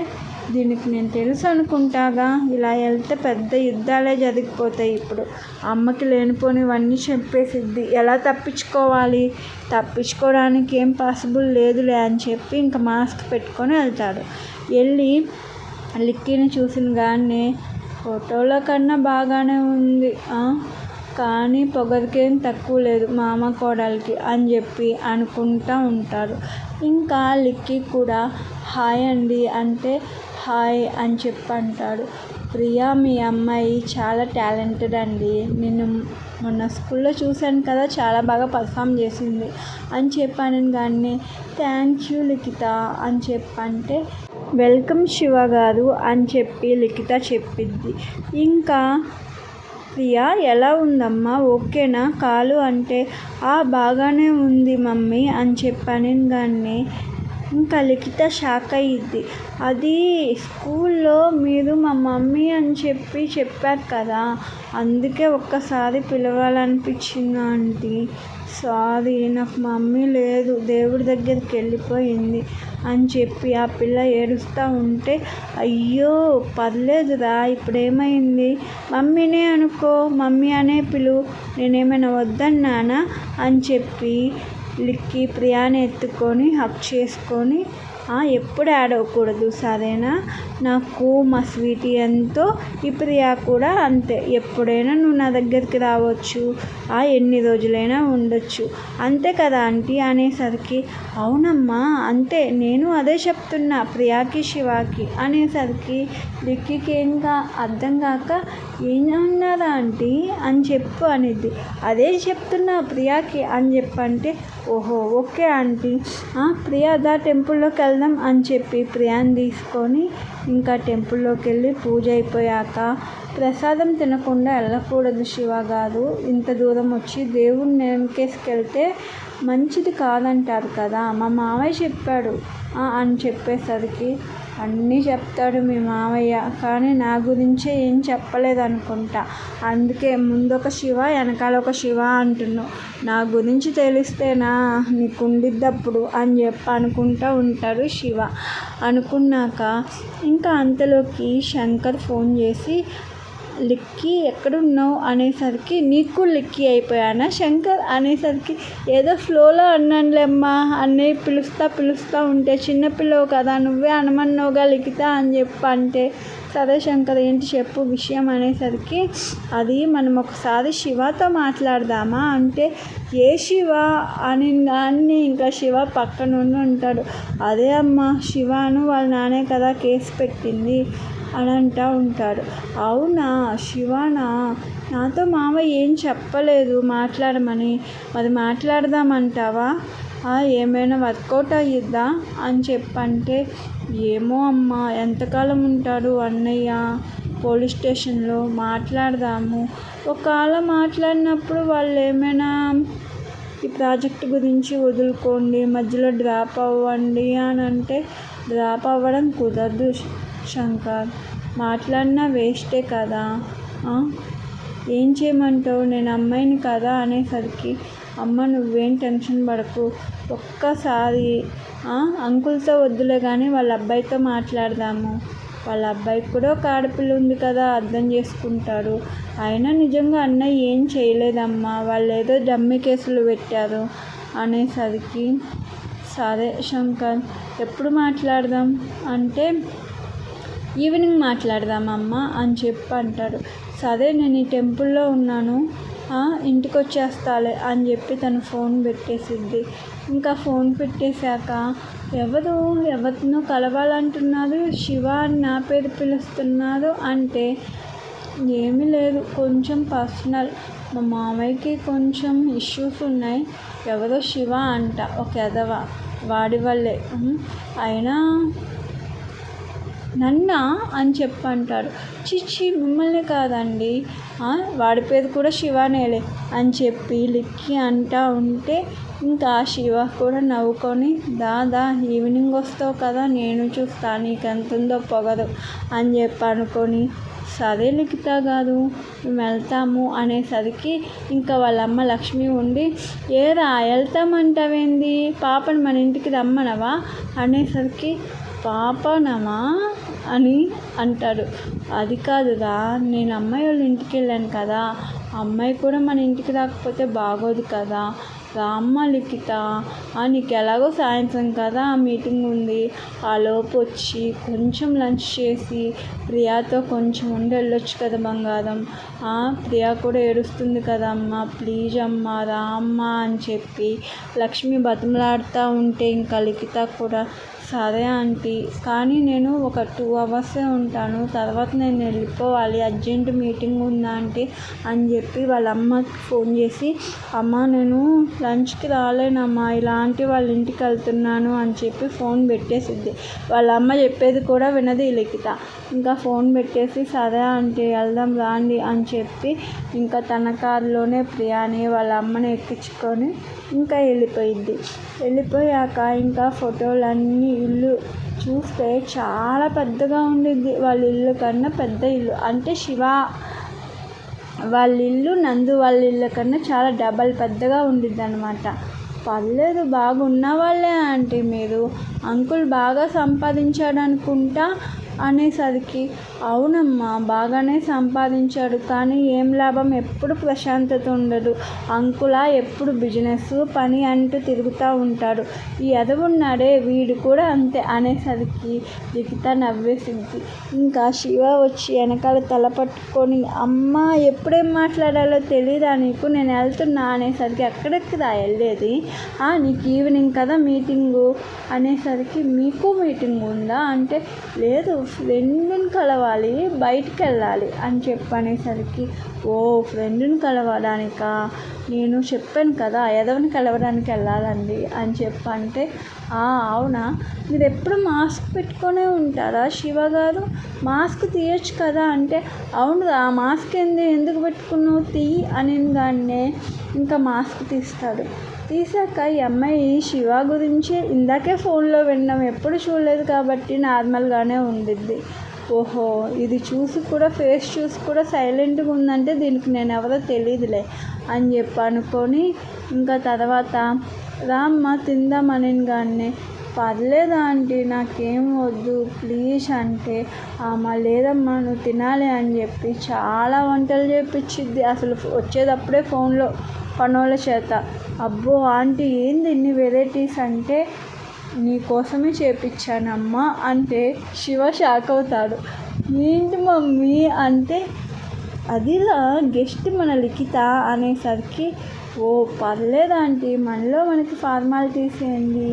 దీనికి నేను తెలుసు అనుకుంటాగా, ఇలా వెళ్తే పెద్ద యుద్ధాలే జరిగిపోతాయి, ఇప్పుడు అమ్మకి లేనిపోనివన్నీ చెప్పేసిద్ది, ఎలా తప్పించుకోవడానికి ఏం పాసిబుల్ లేదులే అని చెప్పి ఇంకా మాస్క్ పెట్టుకొని వెళ్తాడు. వెళ్ళి లిక్కీని చూసిన కానీ ఫోటోలో కన్నా బాగానే ఉంది, కానీ పొగరికేం తక్కువ లేదు మామ కోడలికి అని చెప్పి అనుకుంటూ ఉంటారు. ఇంకా లిక్కీ కూడా హాయ్ అండి అంటే, హాయ్ అని చెప్పి అంటాడు. ప్రియా మీ అమ్మాయి చాలా టాలెంటెడ్ అండి, నిన్ను మొన్న స్కూల్లో చూశాను కదా, చాలా బాగా పర్ఫామ్ చేసింది అని చెప్పాను. కానీ థ్యాంక్ యూ లిఖిత అని చెప్పంటే, వెల్కమ్ శివ గారు అని చెప్పి లిఖిత చెప్పిద్ది. ఇంకా ప్రియా ఎలా ఉందమ్మా, ఓకేనా కాలు అంటే, బాగానే ఉంది మమ్మీ అని చెప్పాను. కానీ ఇంకా లిఖిత షాక్ అయ్యిద్ది. అది స్కూల్లో మీరు మా మమ్మీ అని చెప్పారు కదా, అందుకే ఒక్కసారి పిలవాలనిపించింది ఆంటీ, సారీ, నాకు మమ్మీ లేదు, దేవుడి దగ్గరికి వెళ్ళిపోయింది అని చెప్పి ఆ పిల్ల ఏడుస్తూ ఉంటే, అయ్యో పర్లేదురా, ఇప్పుడేమైంది, మమ్మీనే అనుకో, మమ్మీ అనే పిలువు, నేనేమైనా వద్దన్నానా అని చెప్పి లిక్కి ప్రియాని ఎత్తుకొని హగ్ చేసుకొని, ఎప్పుడు యాడ్ అవ్వకూడదు సరేనా, నాకు మా స్వీటీ ఎంతో ఈ ప్రియా కూడా అంతే, ఎప్పుడైనా నువ్వు నా దగ్గరికి రావచ్చు, ఎన్ని రోజులైనా ఉండొచ్చు, అంతే కదా ఆంటీ అనేసరికి, అవునమ్మా అంతే, నేను అదే చెప్తున్నా ప్రియాకి శివాకి అనేసరికి లిక్కీకి ఇంకా అర్థం కాక, ఏమన్నారా ఆంటీ అని చెప్పు అనిద్ది. అదే చెప్తున్నా ప్రియాకి అని చెప్పంటే, ఓహో ఓకే ఆంటీ, ప్రియా దా టెంపుల్లోకి వెళ్దాం అని చెప్పి ప్రియాని తీసుకొని ఇంకా టెంపుల్లోకి వెళ్ళి పూజ అయిపోయాక, ప్రసాదం తినకుండా వెళ్ళకూడదు శివ గారు, ఇంత దూరం వచ్చి దేవుడిని వెనకేసుకెళ్తే మంచిది కాదంటారు కదా, మా మావయ్య చెప్పాడు అని చెప్పేసరికి, అన్నీ చెప్తాడు మీ మావయ్య, కానీ నా గురించే ఏం చెప్పలేదు అనుకుంటా, అందుకే ముందొక శివ వెనకాల ఒక శివ అంటున్నావు, నా గురించి తెలిస్తేనా నీకు ఉండిద్దప్పుడు అని చెప్పి అనుకుంటూ ఉంటాడు శివ. అనుకున్నాక ఇంకా అంతలోకి శంకర్ ఫోన్ చేసి, లిక్కీ ఎక్కడున్నావు అనేసరికి, నీకు లిక్కీ అయిపోయానా శంకర్ అనేసరికి, ఏదో ఫ్లోలో అన్నానులేమ్మా, అన్నయ్య పిలుస్తూ ఉంటే చిన్నపిల్లవు కదా, నువ్వే అనమన్నావుగా లిఖిత అని చెప్పి అంటే, సరే శంకర్ ఏంటి చెప్పు విషయం అనేసరికి, అది మనం ఒకసారి శివతో మాట్లాడదామా అంటే, ఏ శివ అని దాన్ని ఇంకా శివ పక్కనుండి ఉంటాడు, అదే అమ్మ శివను వాళ్ళ నానే కదా కేసు పెట్టింది అని అంటూ ఉంటాడు. అవునా శివానా, నాతో మామయ్య ఏం చెప్పలేదు మాట్లాడమని, మరి మాట్లాడదామంటావా, ఏమైనా వర్కౌట్ అయ్యిద్దా అని చెప్పంటే, ఏమో అమ్మ ఎంతకాలం ఉంటాడు అన్నయ్య పోలీస్ స్టేషన్లో, మాట్లాడదాము, ఒకవేళ మాట్లాడినప్పుడు వాళ్ళు ఏమైనా ఈ ప్రాజెక్ట్ గురించి వదులుకోండి, మధ్యలో డ్రాప్ అవ్వండి అని అంటే, డ్రాప్ అవ్వడం కుదరదు శంకర్, మాట్లాడినా వేస్టే కదా, ఏం చేయమంటావు, నేను అమ్మాయిని కదా అనేసరికి, అమ్మ నువ్వేం టెన్షన్ పడకు, ఒక్కసారి అంకుల్తో వద్దులే కానీ వాళ్ళ అబ్బాయితో మాట్లాడదాము, వాళ్ళ అబ్బాయికి కూడా ఒక ఆడపిల్ల ఉంది కదా, అర్థం చేసుకుంటాడు, అయినా నిజంగా అన్నయ్య ఏం చేయలేదమ్మా, వాళ్ళు ఏదో డమ్మీ కేసులు పెట్టారు అనేసరికి, సరే శంకర్ ఎప్పుడు మాట్లాడదాం అంటే, ఈవినింగ్ మాట్లాడదామమ్మా అని చెప్పి అంటాడు. సరే నేను ఈ టెంపుల్లో ఉన్నాను, ఇంటికి వచ్చేస్తాలే అని చెప్పి తను ఫోన్ పెట్టేసిద్ది. ఇంకా ఫోన్ పెట్టేశాక, ఎవరినో కలవాలంటున్నారు, శివ అని నా పేరు పిలుస్తున్నారు అంటే, ఏమీ లేదు కొంచెం పర్సనల్, మా మామయ్యకి కొంచెం ఇష్యూస్ ఉన్నాయి, ఎవరో శివ అంట ఒక ఎదవ, వాడి వల్లే, అయినా నన్నా అని చెప్పి అంటాడు. చిచ్చి మిమ్మల్ని కాదండి, వాడి పేరు కూడా శివనేలే అని చెప్పి లిక్కీ అంటూ ఉంటే, ఇంకా శివ కూడా నవ్వుకొని, దాదా ఈవినింగ్ వస్తావు కదా, నేను చూస్తా నీకు ఎంత ఉందో పొగరు అని చెప్పి అనుకొని, సరే లిఖిత గారు మేము వెళ్తాము అనేసరికి, ఇంకా వాళ్ళమ్మ లక్ష్మి ఉండి, ఏరా వెళ్తామంటావేంది, పాపని మన ఇంటికి రమ్మనవా అనేసరికి, పాపనమా అని అంటాడు. అది కాదురా, నేను అమ్మాయి వాళ్ళ ఇంటికి వెళ్ళాను కదా, అమ్మాయి కూడా మన ఇంటికి రాకపోతే బాగోదు కదా, రామ్మ లిఖిత, నీకు ఎలాగో సాయంత్రం కదా మీటింగ్ ఉంది, లోపు వచ్చి కొంచెం లంచ్ చేసి ప్రియాతో కొంచెం ఉండి వెళ్ళొచ్చు కదా బంగారం, ప్రియా కూడా ఏడుస్తుంది కదా అమ్మ, ప్లీజ్ అమ్మ రామ్మ అని చెప్పి లక్ష్మి బతిమలాడుతూ ఉంటే, ఇంకా లిఖిత కూడా, సరే ఆంటీ కానీ నేను ఒక 2 hours ఉంటాను, తర్వాత నేను వెళ్ళిపోవాలి, అర్జెంట్ మీటింగ్ ఉందా ఆంటీ అని చెప్పి వాళ్ళ అమ్మకి ఫోన్ చేసి, అమ్మ నేను లంచ్కి రాలేనమ్మా, ఇలాంటి వాళ్ళ ఇంటికి వెళ్తున్నాను అని చెప్పి ఫోన్ పెట్టేసిద్ది. వాళ్ళ అమ్మ చెప్పేది కూడా వినది లిఖిత. ఇంకా ఫోన్ పెట్టేసి, సరే ఆంటీ వెళ్దాం రాండి అని చెప్పి ఇంకా తన కారులోనే ప్రియాని వాళ్ళ అమ్మని ఎక్కించుకొని ఇంకా వెళ్ళిపోయాక ఇంకా ఫోటోలన్నీ, ఇల్లు చూస్తే చాలా పెద్దగా ఉండిద్ది, వాళ్ళ ఇల్లు కన్నా పెద్ద ఇల్లు, అంటే వాళ్ళ ఇల్లు నందు వాళ్ళ ఇల్లు కన్నా చాలా డబల్ పెద్దగా ఉండిద్ది అనమాట. పర్లేదు బాగున్న వాళ్ళే ఆంటీ మీరు, అంకుల్ బాగా సంపాదించాడు అనుకుంటా అనేసరికి, అవునమ్మా బాగానే సంపాదించాడు, కానీ ఏం లాభం, ఎప్పుడు ప్రశాంతత ఉండదు. అంకులా ఎప్పుడు బిజినెస్ పని అంటూ తిరుగుతూ ఉంటాడు. ఈ ఎదవున్నాడే వీడు కూడా అంతే అనేసరికి లిఖిత నవ్వేసింది. ఇంకా శివ వచ్చి వెనకాల తల పట్టుకొని, అమ్మ ఎప్పుడేం మాట్లాడాలో తెలీదా నీకు, నేను వెళ్తున్నా అనేసరికి, ఎక్కడెక్కడా వెళ్ళేది, నీకు ఈవినింగ్ కదా మీటింగు అనేసరికి, మీకు మీటింగ్ ఉందా అంటే, లేదు ఫ్రెండ్ని కలవాలి బయటికి వెళ్ళాలి అని చెప్పనేసరికి, ఓ ఫ్రెండ్ని కలవడానికా, నేను చెప్పాను కదా ఎదవని కలవడానికి వెళ్ళాలండి అని చెప్పంటే, అవునా మీరు ఎప్పుడు మాస్క్ పెట్టుకొనే ఉంటారా శివ గారు, మాస్క్ తీయచ్చు కదా అంటే, అవునురా మాస్క్ ఎందుకు పెట్టుకున్నావు తీయి అనగానే ఇంకా మాస్క్ తీస్తాడు. తీసాక ఈ అమ్మాయి శివ గురించి ఇందాకే ఫోన్లో విన్నాం, ఎప్పుడు చూడలేదు కాబట్టి నార్మల్గానే ఉండిద్ది. ఓహో ఇది చూసి కూడా ఫేస్ చూసి కూడా సైలెంట్గా ఉందంటే దీనికి నేను ఎవరో తెలియదులే అని చెప్పి అనుకొని, ఇంకా తర్వాత రామ్మ తిందామని కానీ, పర్లేదు ఆంటీ నాకేం వద్దు ప్లీజ్ అంటే, లేదమ్మా నువ్వు తినాలి అని చెప్పి చాలా వంటలు చేపించిద్ది. అసలు వచ్చేటప్పుడే ఫోన్లో పనోళ్ళ చేత, అబ్బో ఆంటీ ఏంది ఇన్ని వెరైటీస్ అంటే, నీకోసమే చేపించానమ్మా అంటే శివ షాక్ అవుతాడు. ఏంటి మమ్మీ అంటే, అదిలా గెస్ట్ మన లిఖిత అనేసరికి, ఓ పర్లేదు ఆంటీ మనలో మనకి ఫార్మాలిటీస్ ఏంటి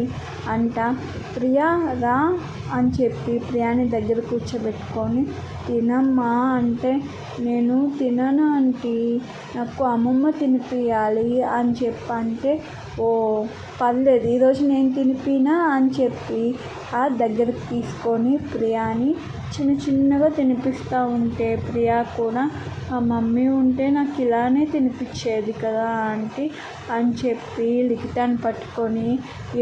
అంట. ప్రియా రా అని చెప్పి ప్రియాని దగ్గర కూర్చోబెట్టుకొని, తినమ్మా అంటే, నేను తినను ఆంటీ నాకు అమ్మమ్మ తినిపియాలి అని చెప్పంటే, ఓ పర్లేదు ఈరోజు నేను తినిపినా అని చెప్పి దగ్గరికి తీసుకొని ప్రియాని చిన్నగా తినిపిస్తూ ఉంటే, ప్రియా కూడా మమ్మీ ఉంటే నాకు ఇలానే తినిపించేది కదా ఆంటీ అని చెప్పి లిఖితాని పట్టుకొని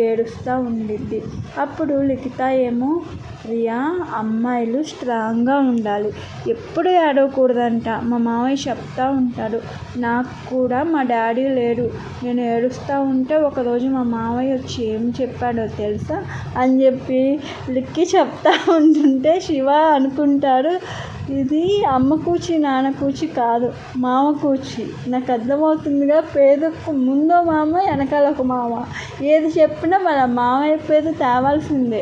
ఏడుస్తూ ఉండిద్ది. అప్పుడు లిఖిత ఏమో, ప్రియా అమ్మాయిలు స్ట్రాంగ్గా ఉండాలి, ఎప్పుడు ఏడవకూడదంట, మా మామయ్య చెప్తూ ఉంటాడు, నాకు కూడా మా డాడీ లేడు, నేను ఏడుస్తూ ఉంటే ఒకరోజు మా మామయ్య వచ్చి ఏం చెప్పాడో తెలుసా అని చెప్పి లిక్కి చెప్తా ఉంటుంటే శివ అనుకుంటాడు, ఇది అమ్మ కూచి నాన్న కూచి కాదు మామ కూచి, నాకు అర్థమవుతుందిగా, పేరుకు ముందో మామ వెనకాల ఒక మామ, ఏది చెప్పినా మన మామయ్య పేరు తేవాల్సిందే,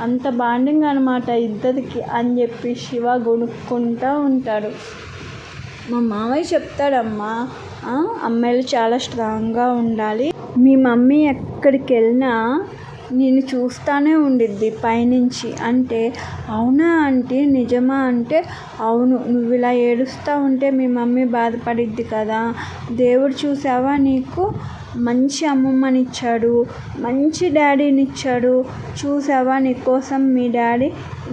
అంత బాండింగ్ అనమాట ఇద్దరికి అని చెప్పి శివ గొనుక్కుంటూ ఉంటాడు. మా మామయ్య చెప్తాడమ్మా, అమ్మాయిలు చాలా స్ట్రాంగ్గా ఉండాలి, మీ మమ్మీ ఎక్కడికి వెళ్ళినా నేను చూస్తూనే ఉండిద్ది పైనుంచి అంటే, అవునా ఆంటీ నిజమా అంటే, అవును నువ్వు ఇలా ఏడుస్తూ ఉంటే మీ మమ్మీ బాధపడిద్ది కదా, దేవుడు చూసావా నీకు మంచి అమ్మమ్మనిచ్చాడు, మంచి డాడీని ఇచ్చాడు, చూసావా నీకోసం మీ డాడీ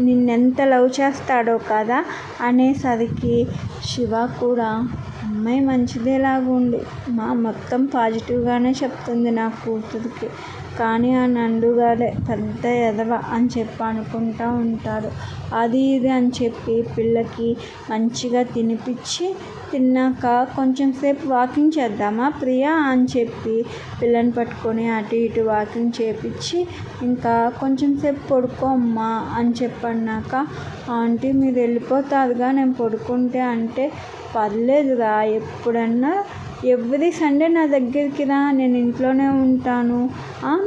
నిన్నెంత లవ్ చేస్తాడో కదా అనేసరికి శివ కూడా, అమ్మాయి మంచిదేలాగా ఉంది, మొత్తం పాజిటివ్గానే చెప్తుంది నా కూతురికి, కానీ ఆ నందుగాడే పెద్ద ఎదవ అని చెప్పి అనుకుంటూ ఉంటాడు. అది ఇది అని చెప్పి పిల్లకి మంచిగా తినిపించి, తిన్నాక కొంచెం సేపు వాకింగ్ చేద్దామా ప్రియా అని చెప్పి పిల్లని పట్టుకొని అటు ఇటు వాకింగ్ చేపించి, ఇంకా కొంచెం సేపు పడుకో అమ్మా అని చెప్పన్నాక, ఆంటీ మీరు వెళ్ళిపోతారుగా నేను పడుకుంటే అంటే, పర్లేదురా ఎప్పుడన్నా ఎవ్రీ సండే నా దగ్గరికి రా, నేను ఇంట్లోనే ఉంటాను,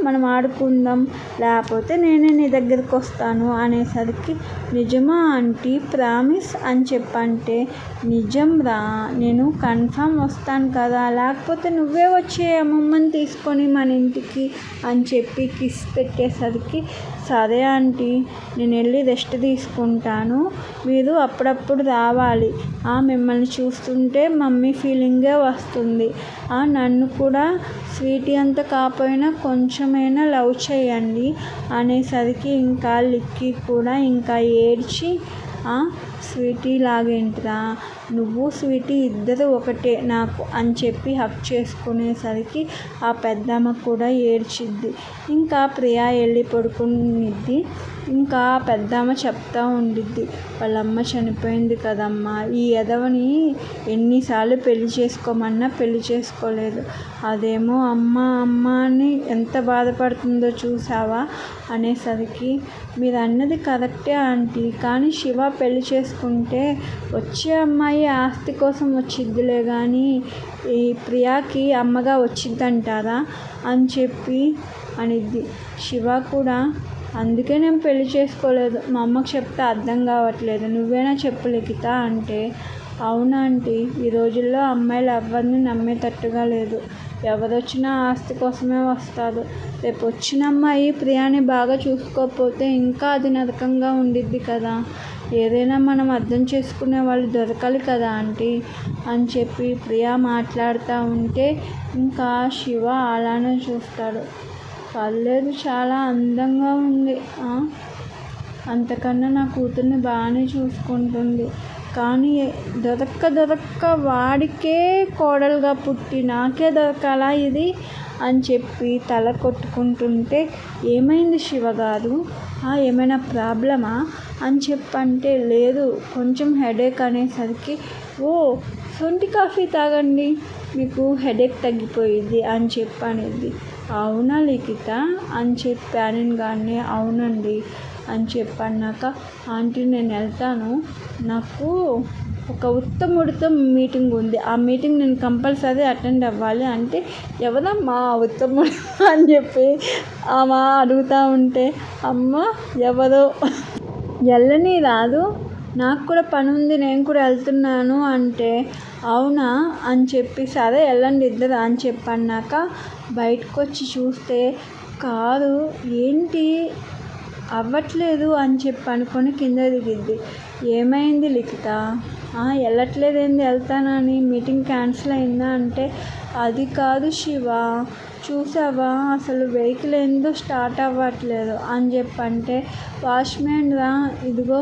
మనం ఆడుకుందాం, లేకపోతే నేనే నీ దగ్గరికి వస్తాను అనేసరికి, నిజమా ఆంటీ ప్రామిస్ అని చెప్పంటే, నిజం రా నేను కన్ఫామ్ వస్తాను కదా, లేకపోతే నువ్వే వచ్చే అమ్మమ్మని తీసుకొని మన ఇంటికి అని చెప్పి కిస్ పెట్టేసరికి, సరే ఆంటీ నేను వెళ్ళి రెస్ట్ తీసుకుంటాను, మీరు అప్పుడప్పుడు రావాలి, మిమ్మల్ని చూస్తుంటే మమ్మీ ఫీలింగే వస్తుంది, నన్ను కూడా స్వీటీ అంత కాకపోయినా కొంచెమైనా లవ్ చేయండి అనేసరికి ఇంకా లిక్కీ కూడా ఇంకా ఏడ్చి స్వీటీ లాగేంటిరా, నువ్వు స్వీటీ ఇద్దరు ఒకటే నాకు అని చెప్పి హక్ చేసుకునేసరికి ఆ పెద్దమ్మ కూడా ఏడ్చిద్ది. ఇంకా ప్రియా వెళ్ళి పడుకునిద్ది. ఇంకా పెద్దమ్మ చెప్తా ఉండిద్ది, వాళ్ళమ్మ చనిపోయింది కదమ్మా, ఈ ఎదవని ఎన్నిసార్లు పెళ్లి చేసుకోమన్నా పెళ్లి చేసుకోలేదు, అదేమో అమ్మ అమ్మ అని ఎంత బాధపడుతుందో చూసావా అనేసరికి, మీరు అన్నది కరెక్టే ఆంటీ, కానీ శివ పెళ్లి చేసుకుంటే వచ్చే అమ్మాయి ఆస్తి కోసం వచ్చిద్దిలే కానీ ఈ ప్రియాకి అమ్మగా వచ్చిద్దంటారా అని చెప్పి అనిద్ది. శివ కూడా, అందుకే నేను పెళ్లి చేసుకోలేదు, మా అమ్మకు చెప్తే అర్థం కావట్లేదు, నువ్వేనా చెప్పు లిఖిత అంటే, అవునా ఆంటీ, ఈ రోజుల్లో అమ్మాయిలు ఎవరిని నమ్మేటట్టుగా లేదు, ఎవరొచ్చినా ఆస్తి కోసమే వస్తారు, రేపు వచ్చిన అమ్మాయి ప్రియాని బాగా చూసుకోకపోతే ఇంకా అది నరకంగా ఉండిద్ది కదా, ఏదైనా మనం అర్థం చేసుకునే వాళ్ళు దొరకాలి కదా ఆంటీ అని చెప్పి ప్రియా మాట్లాడుతూ ఉంటే ఇంకా శివ అలానే చూస్తాడు. పర్లేదు, చాలా అందంగా ఉంది, అంతకన్నా నా కూతుర్ని బాగానే చూసుకుంటుంది, కానీ దొరక్క వాడికే కోడలుగా పుట్టి నాకే దొరకాలా ఇది అని చెప్పి తల కొట్టుకుంటుంటే, ఏమైంది శివగారు, ఏమైనా ప్రాబ్లమా అని చెప్పంటే, లేదు కొంచెం హెడేక్ అనేసరికి, ఓ సొంటి కాఫీ తాగండి మీకు హెడేక్ తగ్గిపోయింది అని చెప్పనిద్ది. అవునా లిఖిత అని చెప్పాను కానీ, అవునండి అని చెప్పన్నాక, ఆంటీ నేను వెళ్తాను, నాకు ఒక ఉత్తముడితో మీటింగ్ ఉంది, ఆ మీటింగ్ నేను కంపల్సరీ అటెండ్ అవ్వాలి అంటే, ఎవరమ్మా ఉత్తముడు అని చెప్పి ఆమె అడుగుతూ ఉంటే, అమ్మ ఎవరో వెళ్ళని రాదు, నాకు కూడా పని ఉంది, నేను కూడా వెళ్తున్నాను అంటే, అవునా అని చెప్పి, సరే వెళ్ళండి ఇద్దరు అని చెప్పన్నాక బయటకు వచ్చి చూస్తే కారు ఏంటి అవ్వట్లేదు అని చెప్పి అనుకొని కింద దిగిద్ది. ఏమైంది లిఖిత, వెళ్ళట్లేదేంది, వెళ్తానని మీటింగ్ క్యాన్సిల్ అయిందా అంటే, అది కాదు శివ, చూసావా అసలు వెహికల్ ఏందో స్టార్ట్ అవ్వట్లేదు అని చెప్పంటే, వాచ్మెన్ రా, ఇదిగో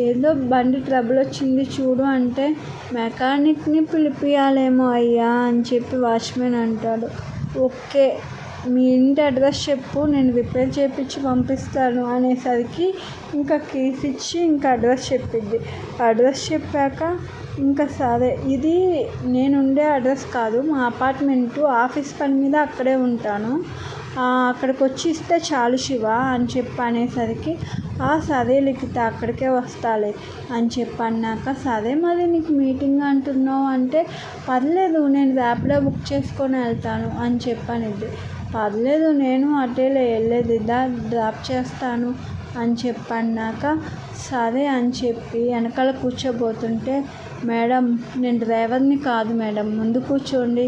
ఏదో బండి ట్రబుల్ వచ్చింది చూడు అంటే, మెకానిక్ని పిలిపియాలేమో అయ్యా అని చెప్పి వాచ్మెన్ అంటాడు. ఓకే, మీ ఇంటి అడ్రస్ చెప్పు, నేను రిపేర్ చేయించి పంపిస్తాను అనేసరికి ఇంకా కీస్ ఇచ్చి ఇంకా అడ్రస్ చెప్పిద్ది. అడ్రస్ చెప్పాక ఇంకా సరే, ఇది నేను ఉండే అడ్రస్ కాదు, మా అపార్ట్మెంటు, ఆఫీస్ పని మీద అక్కడే ఉంటాను, అక్కడికి వచ్చి ఇస్తే చాలు శివ అని చెప్పి అనేసరికి, సరే లిఖిత అక్కడికే వస్తాలే అని చెప్పి అన్నాక, సరే మరి నీకు మీటింగ్ అంటున్నావు అంటే, పర్లేదు నేను ర్యాపిడో బుక్ చేసుకొని వెళ్తాను అని చెప్పనిద్ది. పర్లేదు నేను అటేలే వెళ్ళేది, డ్రాప్ చేస్తాను అని చెప్పన్నాక, సరే అని చెప్పి వెనకాల కూర్చోబోతుంటే, మేడం నేను డ్రైవర్ని కాదు మేడం, ముందు కూర్చోండి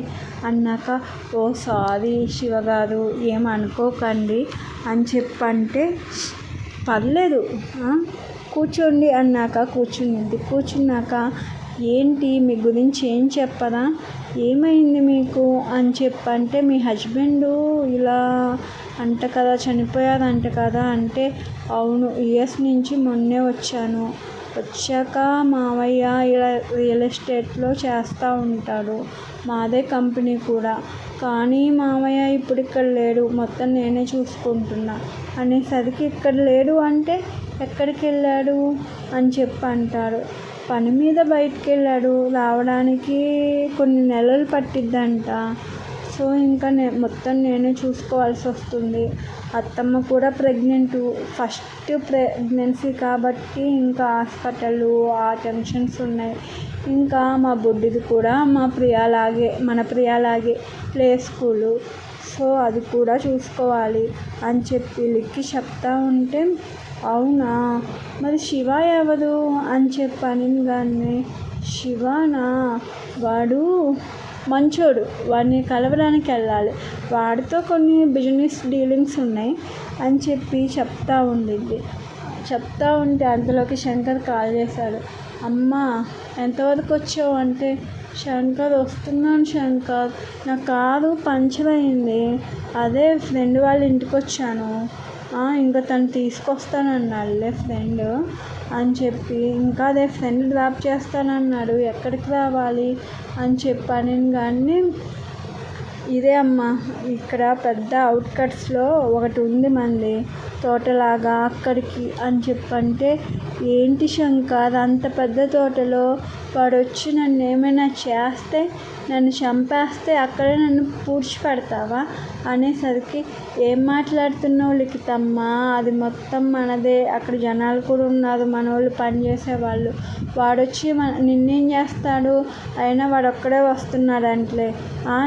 అన్నాక, ఓ సారీ శివగారు ఏమనుకోకండి అని చెప్పంటే, పర్లేదు కూర్చోండి అన్నాక కూర్చునిద్ది. కూర్చున్నాక, ఏంటి మీ గురించి ఏం చెప్పరా, ఏమైంది మీకు అని చెప్పంటే, మీ హస్బెండు ఇలా అంట కదా, చనిపోయారంట కదా అంటే, అవును యుఎస్ నుంచి మొన్నే వచ్చాను, వచ్చాక మావయ్య ఇలా రియల్ ఎస్టేట్లో చేస్తూ ఉంటాడు, మాదే కంపెనీ కూడా, కానీ మావయ్య ఇప్పుడు ఇక్కడ లేడు, మొత్తం నేనే చూసుకుంటున్నా అనేసరికి, ఇక్కడ లేడు అంటే ఎక్కడికి వెళ్ళాడు అని చెప్పి అంటారు. పని మీద బయటికి వెళ్ళాడు, రావడానికి కొన్ని నెలలు పట్టిద్దంట, సో ఇంకా మొత్తం నేనే చూసుకోవాల్సి వస్తుంది, అత్తమ్మ కూడా ప్రెగ్నెంట్, ఫస్ట్ ప్రెగ్నెన్సీ కాబట్టి ఇంకా హాస్పిటల్ ఆ టెన్షన్స్ ఉన్నాయి, ఇంకా మా బుడ్డిది కూడా మన ప్రియాలాగే ప్లే స్కూలు, సో అది కూడా చూసుకోవాలి అని చెప్పి లిక్కి చెప్తా ఉంటే, అవునా మరి శివ ఎవరు అని చెప్పని కానీ, శివనా, వాడు మంచోడు, వాడిని కలవడానికి వెళ్ళాలి, వాడితో కొన్ని బిజినెస్ డీలింగ్స్ ఉన్నాయి అని చెప్పి చెప్తా ఉండిద్ది. చెప్తా ఉంటే అంతలోకి శంకర్ కాల్ చేశాడు. అమ్మ ఎంతవరకు వచ్చావు అంటే, శంకర్ వస్తున్నాను శంకర్, నా కారు పంచర్ అయింది, అదే ఫ్రెండ్ వాళ్ళ ఇంటికి వచ్చాను, ఇంకా తను తీసుకొస్తానన్నాడులే ఫ్రెండ్ అని చెప్పి, ఇంకా అదే ఫ్రెండ్ డ్రాప్ చేస్తానన్నాడు, ఎక్కడికి రావాలి అని చెప్పాను. కానీ ఇదే అమ్మా, ఇక్కడ పెద్ద అవుట్కట్స్లో ఒకటి ఉంది మంది తోటలాగా, అక్కడికి అని చెప్పంటే, ఏంటి శంకర్ అంత పెద్ద తోటలో వాడు వచ్చి నన్ను ఏమైనా చేస్తే, నన్ను చంపేస్తే అక్కడే నన్ను పూడ్చిపెడతావా అనేసరికి, ఏం మాట్లాడుతున్నావు లిఖితమ్మ, అది మొత్తం మనదే, అక్కడ జనాలు కూడా ఉన్నారు, మన వాళ్ళు పనిచేసేవాళ్ళు, వాడొచ్చి నిన్నేం చేస్తాడు, అయినా వాడు ఒక్కడే వస్తున్నాడంట్లే,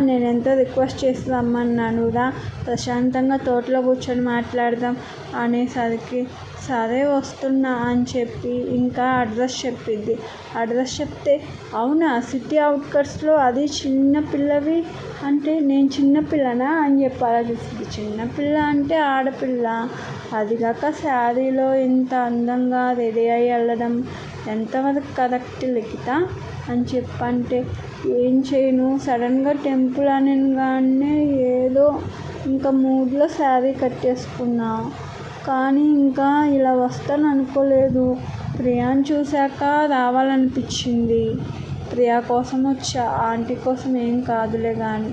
నేను ఎంతో రిక్వెస్ట్ చేసి రమ్మన్నానురా, ప్రశాంతంగా తోటలో కూర్చొని మాట్లాడదాం అనేసరికి, సరే వస్తున్నా అని చెప్పి ఇంకా అడ్రస్ చెప్పిద్ది. అడ్రస్ చెప్తే, అవునా సిటీ అవుట్కట్స్లో, అది చిన్న పిల్లవి అంటే నేను చిన్నపిల్లనా అని చెప్పి అలా చూస్తుంది. చిన్నపిల్ల అంటే ఆడపిల్ల, అదిగాక శారీలో ఇంత అందంగా రెడీ అయ్యి వెళ్ళడం ఎంతవరకు కరెక్ట్ లిఖిత అని చెప్పంటే, ఏం చేయను, సడన్గా టెంపుల్ అనగానే ఏదో ఇంకా మూడ్లో శారీ కట్టేసుకున్నా, కానీ ఇంకా ఇలా వస్తాను అనుకోలేదు. ప్రియాని చూశాక రావాలనిపించింది. ప్రియా కోసం వచ్చా, ఆంటీ కోసం ఏం కాదులే కానీ,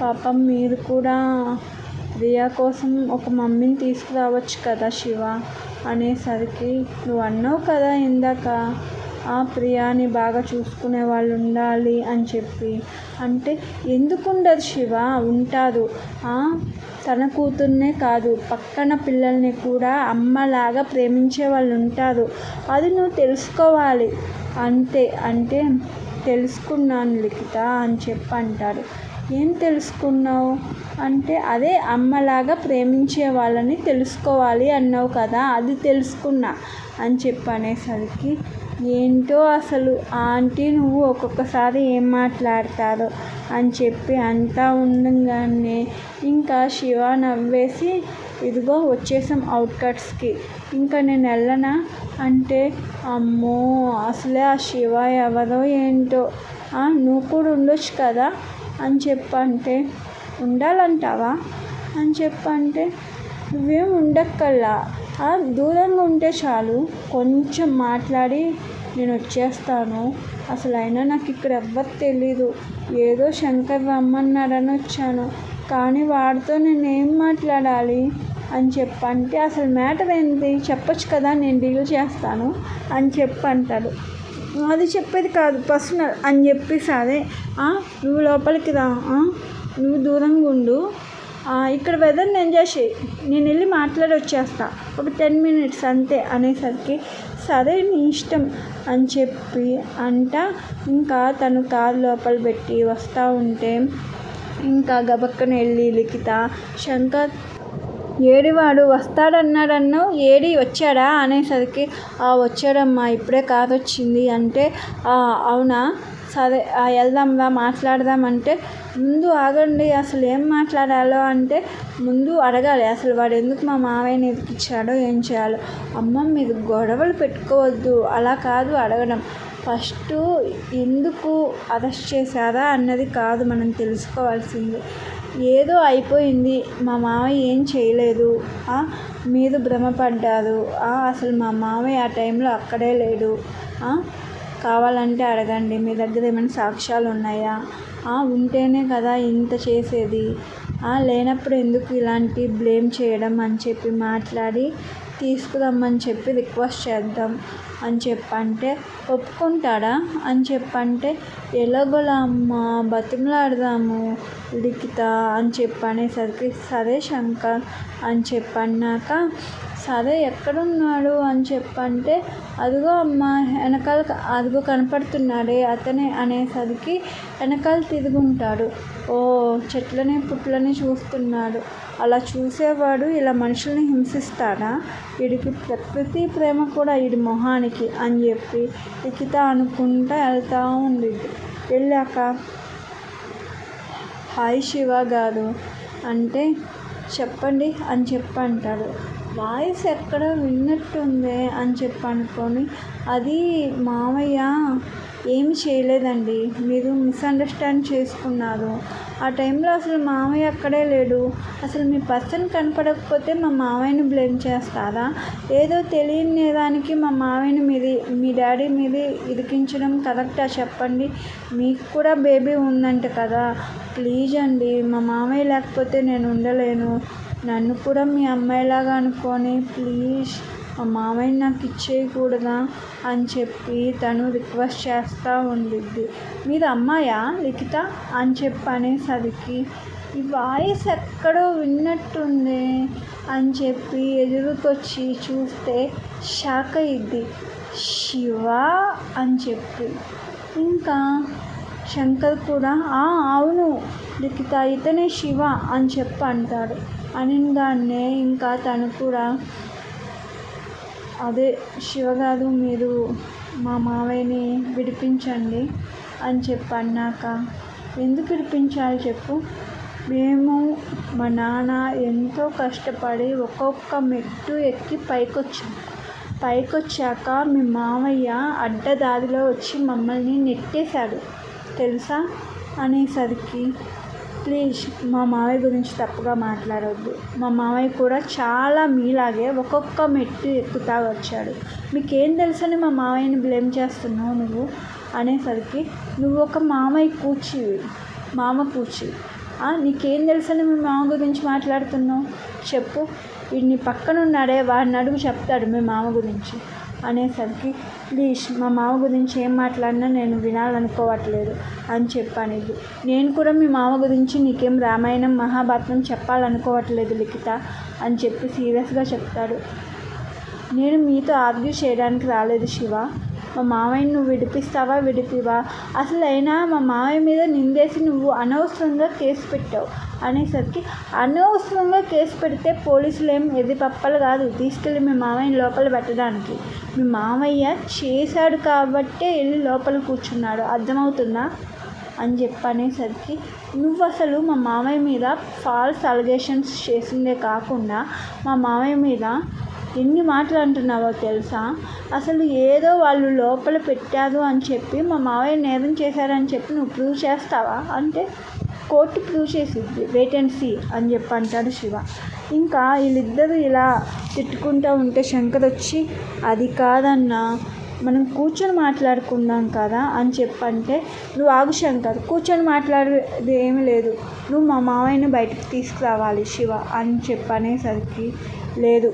పాపం మీరు కూడా ప్రియా కోసం ఒక మమ్మీని తీసుకురావచ్చు కదా శివ అనేసరికి, నువ్వు అన్నావు కదా ఇందాక ప్రియాని బాగా చూసుకునే వాళ్ళు ఉండాలి అని చెప్పి అంటే, ఎందుకు ఉండదు శివ, ఉంటారు. తన కూతుర్నే కాదు, పక్కన పిల్లల్ని కూడా అమ్మలాగా ప్రేమించే వాళ్ళు ఉంటారు, అది నువ్వు తెలుసుకోవాలి అంతే. అంటే తెలుసుకున్నాను లిఖిత అని చెప్పి అంటాడు. ఏం తెలుసుకున్నావు అంటే, అదే అమ్మలాగా ప్రేమించే వాళ్ళని తెలుసుకోవాలి అన్నావు కదా, అది తెలుసుకున్నా అని చెప్పి అనేసరికి, ఏంటో అసలు ఆంటీ నువ్వు ఒక్కొక్కసారి ఏం మాట్లాడతారో అని చెప్పి అంతా ఉండగానే ఇంకా శివ నవ్వేసి, ఇదిగో వచ్చేసాం అవుట్కట్స్కి, ఇంకా నేను వెళ్ళనా అంటే, అమ్మో అసలే ఆ శివ ఎవరో ఏంటో, నువ్వు కూడా ఉండొచ్చు కదా అని చెప్పంటే, ఉండాలంటావా అని చెప్పంటే, నువ్వేం ఉండక్కల్లా, దూరంగా ఉంటే చాలు, కొంచెం మాట్లాడి నేను వచ్చేస్తాను, అసలు అయినా నాకు ఇక్కడ ఎవ్వరు తెలీదు, ఏదో శంకర్ రమ్మన్నాడని వచ్చాను, కానీ వాడితో నేనేం మాట్లాడాలి అని చెప్పంటే, అసలు మ్యాటర్ ఏంటి చెప్పొచ్చు కదా, నేను డీల్ చేస్తాను అని చెప్పి అంటాడు. అది చెప్పేది కాదు పర్సనల్ అని చెప్పి, సరే నువ్వు లోపలికి రా, నువ్వు దూరంగా ఉండు, ఇక్కడ వెదర్ని ఎంజాయ్ చేయి, నేను వెళ్ళి మాట్లాడి వచ్చేస్తా, ఒక 10 minutes అంతే అనేసరికి, సరే నీ ఇష్టం అని చెప్పి ఇంకా తను కారు లోపల పెట్టి వస్తూ ఉంటే, ఇంకా గబక్కన వెళ్ళి లిఖిత, శంకర్ ఏడివాడు వస్తాడన్నాడన్నావు, ఏడి వచ్చాడా అనేసరికి, వచ్చాడమ్మా ఇప్పుడే కారు వచ్చింది అంటే, అవునా సరే వెళ్దాంరా మాట్లాడదామంటే, ముందు ఆగండి అసలు ఏం మాట్లాడాలో అంటే, ముందు అడగాలి అసలు వాడు ఎందుకు మా మావయ్యని ఇరికిచ్చాడో ఏం చేయాలో. అమ్మ మీరు గొడవలు పెట్టుకోవద్దు, అలా కాదు అడగడం, ఫస్ట్ ఎందుకు అరెస్ట్ చేశారా అన్నది కాదు మనం తెలుసుకోవాల్సింది, ఏదో అయిపోయింది, మా మావయ్య ఏం చేయలేదు, మీరు భ్రమపడ్డారు, అసలు మా మావయ్య ఆ టైంలో అక్కడే లేడు, కావాలంటే అడగండి, మీ దగ్గర ఏమైనా సాక్ష్యాలు ఉన్నాయా, ఉంటేనే కదా ఇంత చేసేది, లేనప్పుడు ఎందుకు ఇలాంటి బ్లేమ్ చేయడం అని చెప్పి మాట్లాడి తీసుకురమ్మని చెప్పి రిక్వెస్ట్ చేద్దాం అని చెప్పంటే, ఒప్పుకుంటాడా అని చెప్పంటే, ఎలాగోలా అమ్మ బతిమలాడదాము లిఖిత అని చెప్పనేసరికి, సరే శంకర్ అని చెప్పన్నాక, సరే ఎక్కడున్నాడు అని చెప్పంటే, అదిగో అమ్మ వెనకాల, అదిగో కనపడుతున్నాడే అతనే అనేసరికి వెనకాల తిరుగుంటాడు. చెట్లని పుట్లని చూస్తున్నాడు, అలా చూసేవాడు ఇలా మనుషుల్ని హింసిస్తాడా, వీడికి ప్రకృతి ప్రేమ కూడా వీడి మొహానికి అని చెప్పి లిఖిత అనుకుంటా వెళ్తూ ఉండిద్ది. వెళ్ళాక, హాయ్ శివ గారు అంటే, చెప్పండి అని చెప్పి అంటాడు. వాయిస్ ఎక్కడో విన్నట్టుందే అని చెప్పి అనుకొని, అది మామయ్య ఏమి చేయలేదండి, మీరు మిస్అండర్స్టాండ్ చేసుకున్నారు. ఆ టైంలో అసలు మామయ్య అక్కడే లేడు. అసలు మీ పర్సన్ కనపడకపోతే మా మామయ్యని బ్లేమ్ చేస్తారా? ఏదో తెలియని దానికి మా మామయ్యని మీ డాడీ మీద ఇరికించడం కరెక్టా చెప్పండి? మీకు కూడా బేబీ ఉందంట కదా. ప్లీజ్ అండి, మా మామయ్య లేకపోతే నేను ఉండలేను. నన్ను కూడా మీ అమ్మాయిలాగా అనుకోని ప్లీజ్ మా మామయ్యని నాకు ఇచ్చేయకూడదా అని చెప్పి తను రిక్వెస్ట్ చేస్తూ ఉండిద్ది. మీరు అమ్మాయా లిఖిత అని చెప్పి అనేసరికి ఈ వాయిస్ ఎక్కడో విన్నట్టుంది అని చెప్పి ఎదురుకొచ్చి చూస్తే షాక్ అయ్యిద్ది. శివ అని చెప్పి ఇంకా శంకర్ కూడా అవును లిఖిత ఇతనే శివ అని చెప్పి అంటాడు. అనగానే ఇంకా తను కూడా అదే శివగారు మీరు మా మావయ్యని విడిపించండి అని చెప్పి అన్నాక, ఎందుకు విడిపించాలి చెప్పు? మేము మా నాన్న ఎంతో కష్టపడి ఒక్కొక్క మెట్టు ఎక్కి పైకొచ్చాక మీ మావయ్య అడ్డదారిలో వచ్చి మమ్మల్ని నెట్టేశాడు తెలుసా అనేసరికి, ప్లీజ్ మా మావయ్య గురించి తప్పుగా మాట్లాడొద్దు. మా మావయ్య కూడా చాలా మీలాగే ఒక్కొక్క మెట్టు ఎక్కుతా వచ్చాడు. మీకేం తెలుసని మా మావయ్యని బ్లేమ్ చేస్తున్నావు నువ్వు అనేసరికి, నువ్వు ఒక మామ కూర్చి నీకేం తెలుసని మీ మామ గురించి మాట్లాడుతున్నావు చెప్పు? వీడిని పక్కన ఉన్నాడే వాడిని అడుగు చెప్తాడు మీ మామ గురించి అనేసరికి, ప్లీజ్ మా మామ గురించి ఏం మాట్లాడినా నేను వినాలనుకోవట్లేదు అని చెప్పానిది. నేను కూడా మీ మామ గురించి నీకేం రామాయణం మహాభారతం చెప్పాలనుకోవట్లేదు లిఖిత అని చెప్పి సీరియస్గా చెప్తాడు. నేను మీతో ఆర్గ్యూ చేయడానికి రాలేదు శివ. మా మామయ్యని నువ్వు విడిపివా? అసలు అయినా మా మామయ్య మీద నిందేసి నువ్వు అనవసరంగా కేసు పెట్టావు అనేసరికి, అనవసరంగా కేసు పెడితే పోలీసులు ఏం ఎదిపప్పలు కాదు తీసుకెళ్ళి మీ మామయ్యని లోపల పెట్టడానికి. మీ మామయ్య చేశాడు కాబట్టే వెళ్ళి లోపల కూర్చున్నాడు, అర్థమవుతుందా అని చెప్పనేసరికి, నువ్వు అసలు మా మామయ్య మీద ఫాల్స్ అలిగేషన్స్ చేసిందే కాకుండా మా మామయ్య మీద ఎన్ని మాటలు అంటున్నావో తెలుసా? అసలు ఏదో వాళ్ళు లోపల పెట్టారు అని చెప్పి మా మావయ్య నేరం చేశారని చెప్పి నువ్వు ప్రూవ్ చేస్తావా అంటే, కోర్టు ప్రూవ్ చేసిద్ది, వెయిట్ అండ్ సీ అని చెప్పి అంటాడు శివ. ఇంకా వీళ్ళిద్దరూ ఇలా తిట్టుకుంటూ ఉంటే శంకర్ వచ్చి, అది కాదన్నా మనం కూర్చొని మాట్లాడుకుందాం కదా అని చెప్పంటే, నువ్వు ఆగు శంకర్, కూర్చొని మాట్లాడేది ఏమీ లేదు, నువ్వు మా మావయ్యని బయటకు తీసుకురావాలి శివ అని చెప్పనేసరికి, లేదు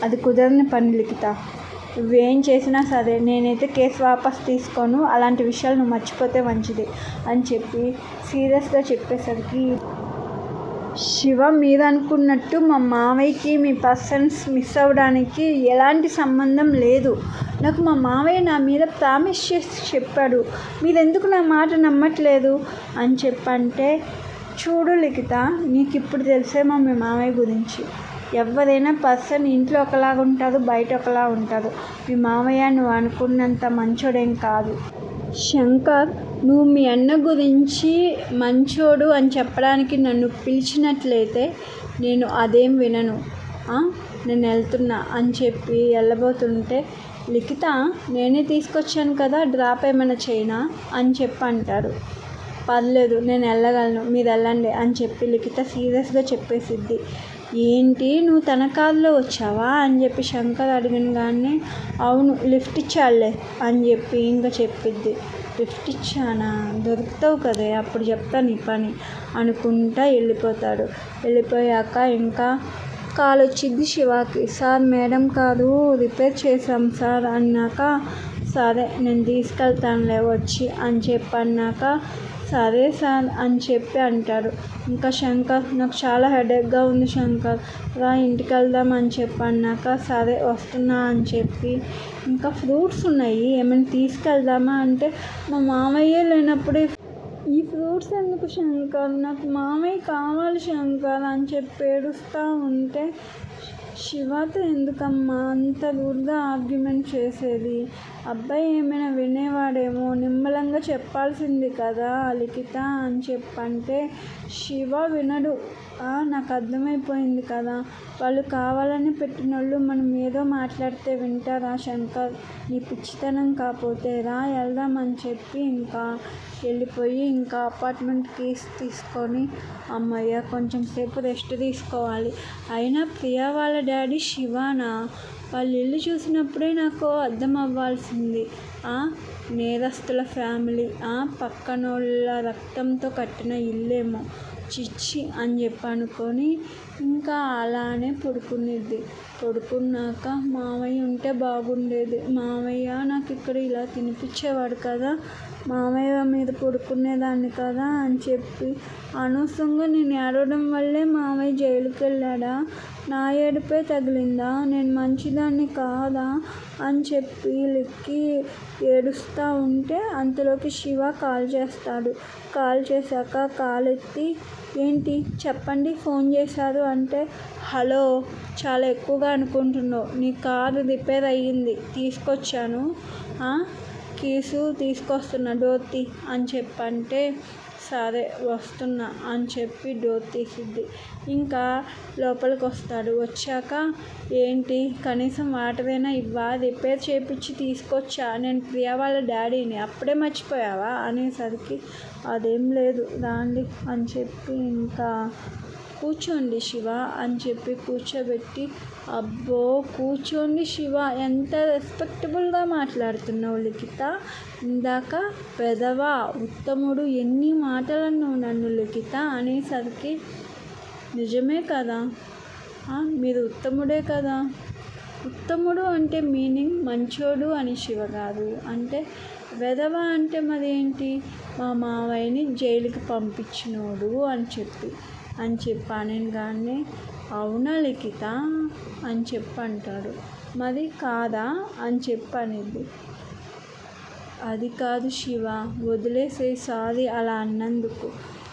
అది కుదరని పని లిఖిత, నువ్వేం చేసినా సరే నేనైతే కేసు వాపస్ తీసుకోను, అలాంటి విషయాలు నువ్వు మర్చిపోతే మంచిది అని చెప్పి సీరియస్గా చెప్పేసరికి, శివ మీరు అనుకున్నట్టు మా మావయ్యకి మీ పర్సన్స్ మిస్ అవ్వడానికి ఎలాంటి సంబంధం లేదు. నాకు మా మావయ్య నా మీద ప్రామిస్ చేసి చెప్పాడు, మీరెందుకు నా మాట నమ్మట్లేదు అని చెప్పంటే, చూడు లిఖిత, నీకు ఇప్పుడు తెలిసేమో మీ మావయ్య గురించి. ఎవరైనా పర్సన్ ఇంట్లో ఒకలాగా ఉంటారు, బయట ఒకలా ఉంటారు. మీ మామయ్య నువ్వు అనుకున్నంత మంచోడేం కాదు. శంకర్, నువ్వు మీ అన్న గురించి మంచోడు అని చెప్పడానికి నన్ను పిలిచినట్లయితే నేను అదేం వినను, నేను వెళ్తున్నా అని చెప్పి వెళ్ళబోతుంటే, లిఖిత నేనే తీసుకొచ్చాను కదా, డ్రాప్ ఏమైనా చేయనా అని చెప్పి అంటారు. పర్లేదు నేను వెళ్ళగలను, మీరు వెళ్ళండి అని చెప్పి లిఖిత సీరియస్గా చెప్పేసిద్ది. ఏంటి నువ్వు తన కారులో వచ్చావా అని చెప్పి శంకర్ అడిగినగానే, అవును లిఫ్ట్ ఇచ్చాడులే అని చెప్పి ఇంకా చెప్పిద్ది. లిఫ్ట్ ఇచ్చానా, దొరుకుతావు కదే అప్పుడు చెప్తాను నీ పని అనుకుంటా వెళ్ళిపోతాడు. వెళ్ళిపోయాక ఇంకా కాల్ వచ్చింది శివాకి. సార్ మేడం కారు రిపేర్ చేసాం సార్ అన్నాక, సరే నేను తీసుకెళ్తానులే వచ్చి అని చెప్పి అన్నాక, సరే సార్ అని చెప్పి అంటాడు. ఇంకా శంకర్, నాకు చాలా హెడేక్గా ఉంది శంకర్, రా ఇంటికి వెళ్దాం అని చెప్పి అన్నాక, సరే వస్తున్నా అని చెప్పి, ఇంకా ఫ్రూట్స్ ఉన్నాయి ఏమైనా తీసుకెళ్దామా అంటే, మా మామయ్య లేనప్పుడు ఈ ఫ్రూట్స్ ఎందుకు శంకర్, నాకు మామయ్య కావాలి శంకర్ అని చెప్పి ఏడుస్తూ ఉంటే, శివతో ఎందుకమ్మా అంత రూడ్గా ఆర్గ్యుమెంట్ చేసేది, అబ్బాయి ఏమైనా వినేవాడేమో, నిమ్మలంగా చెప్పాల్సింది కదా లిఖిత అని చెప్పంటే, శివ వినడు నాకు అర్థమైపోయింది కదా, వాళ్ళు కావాలని పెట్టినోళ్ళు. మనం ఏదో మాట్లాడితే వింటారా శంకర్? నీ పిచ్చితనం కాకపోతే రా వెళ్దాం అని చెప్పి ఇంకా వెళ్ళిపోయి ఇంకా అపార్ట్మెంట్ కీస్ తీసుకొని అమ్మయ్య కొంచెం సేపు రెస్ట్ తీసుకోవాలి. అయినా ప్రియా వాళ్ళ డాడీ శివానా? వాళ్ళ ఇల్లు చూసినప్పుడే నాకు అర్థం అవ్వాల్సింది. నేరస్తుల ఫ్యామిలీ, పక్కనోళ్ళ రక్తంతో కట్టిన ఇల్లేమో, చిచ్చి అని చెప్పి అనుకొని ఇంకా అలానే పడుకునేది. పడుకున్నాక మామయ్య ఉంటే బాగుండేది. మామయ్య నాకు ఇక్కడ ఇలా తినిపించేవాడు కదా, మామయ్య మీద పడుకునేదాన్ని కదా అని చెప్పి అనవసరంగా నేను ఏడవడం వల్లే మామయ్య జైలుకి వెళ్ళాడా? నా ఏడుపే తగిలిందా? నేను మంచిదాన్ని కాదా అని చెప్పి లిక్కి ఏడుస్తూ ఉంటే అంతలోకి శివ కాల్ చేస్తాడు. కాల్ చేశాక కాల్ ఎత్తి ఏంటి చెప్పండి ఫోన్ చేశారు అంటే, హలో చాలా ఎక్కువగా అనుకుంటున్నావు, నీ కారు రిపేర్ అయ్యింది తీసుకొచ్చాను, కీసు తీసుకొస్తున్నా డోర్ తీ అని చెప్పంటే, సరే వస్తున్నా అని చెప్పి డోర్ తీసిద్ది. ఇంకా లోపలికి వస్తాడు. వచ్చాక ఏంటి కనీసం వాటరైనా ఇవ్వా, రిపేర్ చేయించి తీసుకొచ్చా, నేను ప్రియా వాళ్ళ డాడీని అప్పుడే మర్చిపోయావా అనేసరికి అదేం లేదు రాండి అని చెప్పి ఇంకా కూర్చోండి శివ అని చెప్పి కూర్చోబెట్టి, అబ్బో కూర్చోండి శివ ఎంత రెస్పెక్టబుల్గా మాట్లాడుతున్నావు లిఖిత, ఇందాక పెదవా ఉత్తముడు ఎన్ని మాటలు అన్నావు నన్ను లిఖిత అనేసరికి నిజమే కదా, మీరు ఉత్తముడే కదా. ఉత్తముడు అంటే మీనింగ్ మంచోడు అని శివ గారు అంటే, వెధవ అంటే మరేంటి, మా మావయ్యని జైలుకి పంపించినోడు అని చెప్పాను కానీ, అవునా లిఖిత అని అంటాడు. మరి కాదా అని చెప్పనిద్ది. అది కాదు శివ, వదిలేసేయ్, సారీ అలా అన్నందుకు,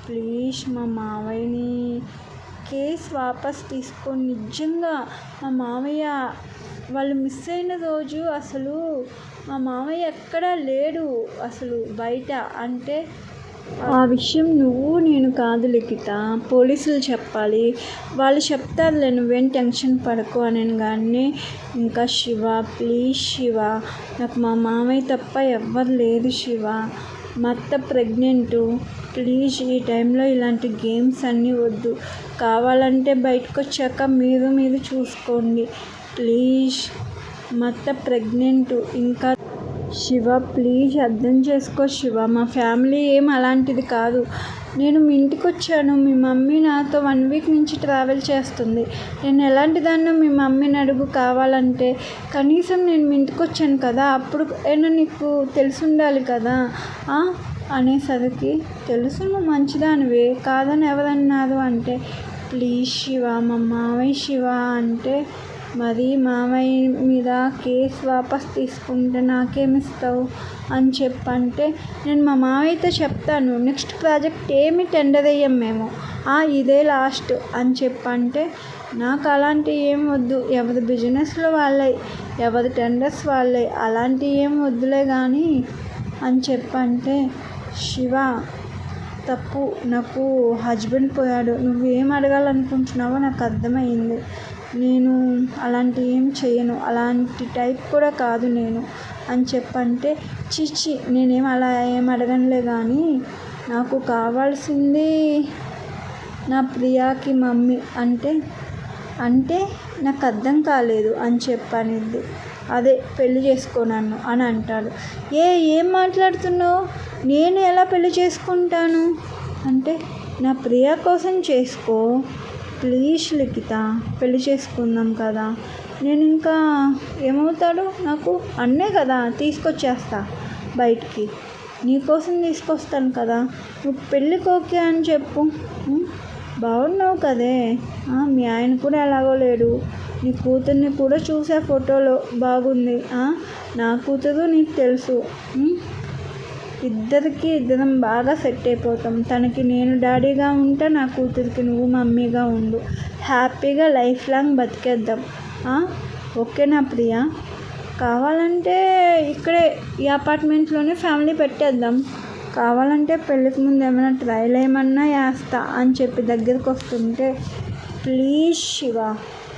ప్లీజ్ మా మావయ్యని కేసు వాపస్ తీసుకొని, నిజంగా మా మావయ్య వాళ్ళు మిస్ అయిన రోజు అసలు మా మావయ్య ఎక్కడా లేడు అసలు బయట అంటే, ఆ విషయం నువ్వు నేను కాదు లిఖిత, పోలీసులు చెప్పాలి, వాళ్ళు చెప్తారులే నువ్వేం టెన్షన్ పడకు అని కానీ, ఇంకా శివ ప్లీజ్ శివ, నాకు మా మామయ్య తప్ప ఎవ్వరు లేదు శివ, మా అత్త ప్రెగ్నెంటు, ప్లీజ్ ఈ టైంలో ఇలాంటి గేమ్స్ అన్నీ వద్దు, కావాలంటే బయటకు వచ్చాక మీరు చూసుకోండి ప్లీజ్, మా అత్త ప్రెగ్నెంటు. ఇంకా శివ ప్లీజ్ అర్థం చేసుకో శివ, మా ఫ్యామిలీ ఏం అలాంటిది కాదు, నేను మీ ఇంటికి వచ్చాను, మీ మమ్మీ నాతో 1 వీక్ నుంచి ట్రావెల్ చేస్తుంది, నేను ఎలాంటి దాన్నో మీ మమ్మీని అడుగు కావాలంటే, కనీసం నేను మీ ఇంటికి వచ్చాను కదా అప్పుడు అయినా నీకు తెలిసి ఉండాలి కదా అనేసరికి, తెలుసు నువ్వు మంచిదానివే కాదని ఎవరన్నారు అంటే, ప్లీజ్ శివ మా మామయ్య శివ అంటే, మరి మామయ్య మీద కేసు వాపస్ తీసుకుంటే నాకేమిస్తావు అని చెప్పంటే, నేను మా మామయ్యతో చెప్తాను, నెక్స్ట్ ప్రాజెక్ట్ ఏమి టెండర్ వేయం మేము, ఇదే లాస్ట్ అని చెప్పంటే, నాకు అలాంటివి ఏం వద్దు, ఎవరి బిజినెస్లో వాళ్ళే, ఎవరి టెండర్స్ వాళ్ళే, అలాంటివి ఏం వద్దులే కానీ అని చెప్పంటే, శివ తప్పు, నాకు హస్బెండ్ పోయాడు, నువ్వేం అడగాలనుకుంటున్నావో నాకు అర్థమైంది, నేను అలాంటి ఏం చెయ్యను, అలాంటి టైప్ కూడా కాదు నేను అని చెప్పంటే, చిచ్చి నేనేం అలా ఏం అడగనులే కానీ, నాకు కావాల్సింది నా ప్రియాకి మమ్మీ అంటే నాకు అర్థం కాలేదు అని చెప్పనిద్ది. అదే పెళ్లి చేసుకో నన్ను అని అంటాడు. ఏం మాట్లాడుతున్నావు, నేను ఎలా పెళ్లి చేసుకుంటాను అంటే, నా ప్రియా కోసం చేసుకో ప్లీజ్ లిఖిత, పెళ్లి చేసుకుందాం కదా, నేను ఇంకా ఏమవుతాడు నాకు అన్నే కదా తీసుకొచ్చేస్తా బయటికి, నీకోసం తీసుకొస్తాను కదా, నువ్వు పెళ్ళికి ఓకే అని చెప్పు, బాగున్నావు కదే, మీ ఆయన కూడా ఎలాగో లేడు, నీ కూతుర్ని కూడా చూసే ఫోటోలో బాగుంది, నా కూతురు నీకు తెలుసు, ఇద్దరం బాగా సెట్ అయిపోతాం, తనకి నేను డాడీగా ఉంటా, నా కూతురికి నువ్వు మమ్మీగా ఉండు, హ్యాపీగా లైఫ్ లాంగ్ బతికేద్దాం, ఓకేనా ప్రియా, కావాలంటే ఇక్కడే ఈ అపార్ట్మెంట్లోనే ఫ్యామిలీ పెట్టేద్దాం, కావాలంటే పెళ్ళికి ముందు ఏమైనా ట్రైల్ ఏమన్నా వేస్తా అని చెప్పి దగ్గరికి వస్తుంటే, ప్లీజ్ శివ,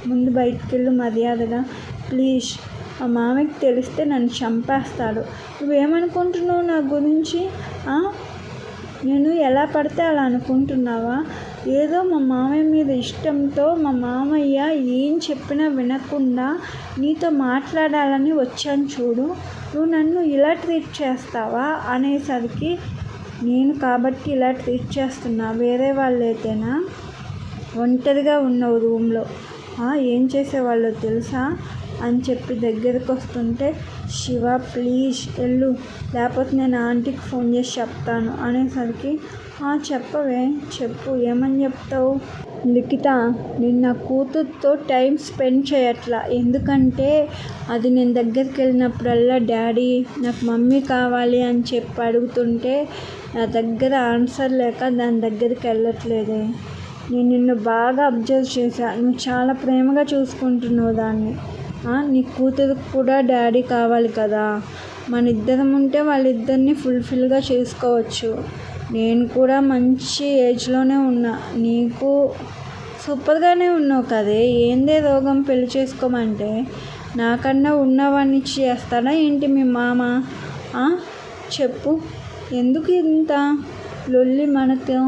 ముందు బయటికి వెళ్ళు మర్యాదగా, ప్లీజ్. మా మామయ్యకి తెలిస్తే నన్ను చంపేస్తాడు. నువ్వేమనుకుంటున్నావు నా గురించి? నేను ఎలా పడితే అలా అనుకుంటున్నావా? ఏదో మా మామయ్య మీద ఇష్టంతో మా మామయ్య ఏం చెప్పినా వినకుండా నీతో మాట్లాడాలని వచ్చాను చూడు. నువ్వు నన్ను ఇలా ట్రీట్ చేస్తావా అనేసరికి, నేను కాబట్టి ఇలా ట్రీట్ చేస్తున్నా, వేరే వాళ్ళైతేనా ఒంటరిగా ఉన్నావు రూమ్లో ఏం చేసేవాళ్ళో తెలుసా అని చెప్పి దగ్గరికి వస్తుంటే, శివ ప్లీజ్ వెళ్ళు, లేకపోతే నేను ఆంటీకి ఫోన్ చేసి చెప్తాను అనేసరికి, చెప్పవే, చెప్పు, ఏమని చెప్తావు? లిఖిత, నేను నా కూతురుతో టైం స్పెండ్ చేయట్లా. ఎందుకంటే అది నేను దగ్గరికి వెళ్ళినప్పుడల్లా డాడీ నాకు మమ్మీ కావాలి అని చెప్పి అడుగుతుంటే నా దగ్గర ఆన్సర్ లేక దాని దగ్గరికి వెళ్ళట్లేదే. నేను నిన్ను బాగా అబ్జర్వ్ చేశాను, నువ్వు చాలా ప్రేమగా చూసుకుంటున్నావు దాన్ని. నీ కూతురికి కూడా డాడీ కావాలి కదా, మన ఇద్దరం ఉంటే వాళ్ళిద్దరిని ఫుల్ఫిల్గా చేసుకోవచ్చు. నేను కూడా మంచి ఏజ్లోనే ఉన్నా, నీకు సూపర్గానే ఉన్నావు కదే, ఏందే రోగం పెళ్లి చేసుకోమంటే? నాకన్నా ఉన్నవాడిని ఇచ్చి చేస్తాడా ఏంటి మీ మామ? చెప్పు, ఎందుకు ఇంత లొల్లి మనతో?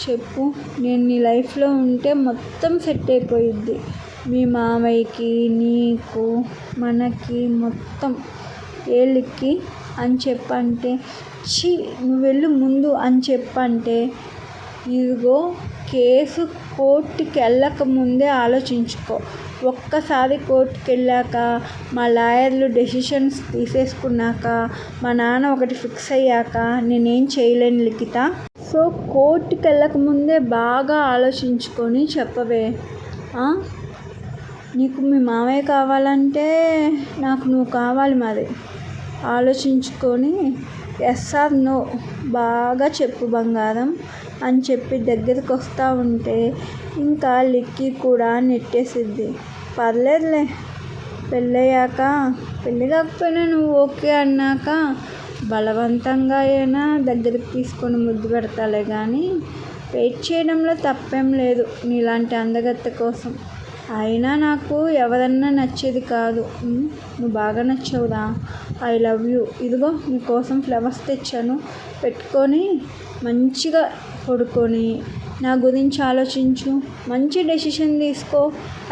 చెప్పు, నేను నీ లైఫ్లో ఉంటే మొత్తం సెట్ అయిపోయిద్ది. మీ మామయ్యకి, నీకు, మనకి మొత్తం ఏళ్ళకి అని చెప్పంటే, ఛీ నువ్వు వెళ్ళు ముందు అని చెప్పంటే, ఇదిగో కేసు కోర్టుకి వెళ్ళక ముందే ఆలోచించుకో. ఒక్కసారి కోర్టుకి వెళ్ళాక, మా లాయర్లు డెసిషన్స్ తీసేసుకున్నాక, మా నాన్న ఒకటి ఫిక్స్ అయ్యాక నేనేం చేయలేను లిఖిత. సో కోర్టుకి వెళ్ళక ముందే బాగా ఆలోచించుకొని చెప్పవే. నీకు మీ మామయ్య కావాలంటే నాకు నువ్వు కావాలి. మరి ఆలోచించుకొని ఎస్ ఆర్ నో బాగా చెప్పు బంగారం అని చెప్పి దగ్గరికి వస్తూ ఉంటే, ఇంకా లిక్కీ కూడా నెట్టేసిద్ది. పర్లేదులే, పెళ్ళయ్యాక, పెళ్ళి కాకపోయినా నువ్వు ఓకే అన్నాక బలవంతంగా అయినా దగ్గరికి తీసుకొని ముద్దు పెడతాలే కానీ వెయిట్ చేయడంలో తప్పేం లేదు నీలాంటి అందగత్తె కోసం. అయినా నాకు ఎవరన్నా నచ్చేది కాదు, నువ్వు బాగా నచ్చావురా, ఐ లవ్ యూ. ఇదిగో నీకోసం ఫ్లవర్స్ తెచ్చాను, పెట్టుకొని మంచిగా పడుకొని నా గురించి ఆలోచించు, మంచి డెసిషన్ తీసుకో,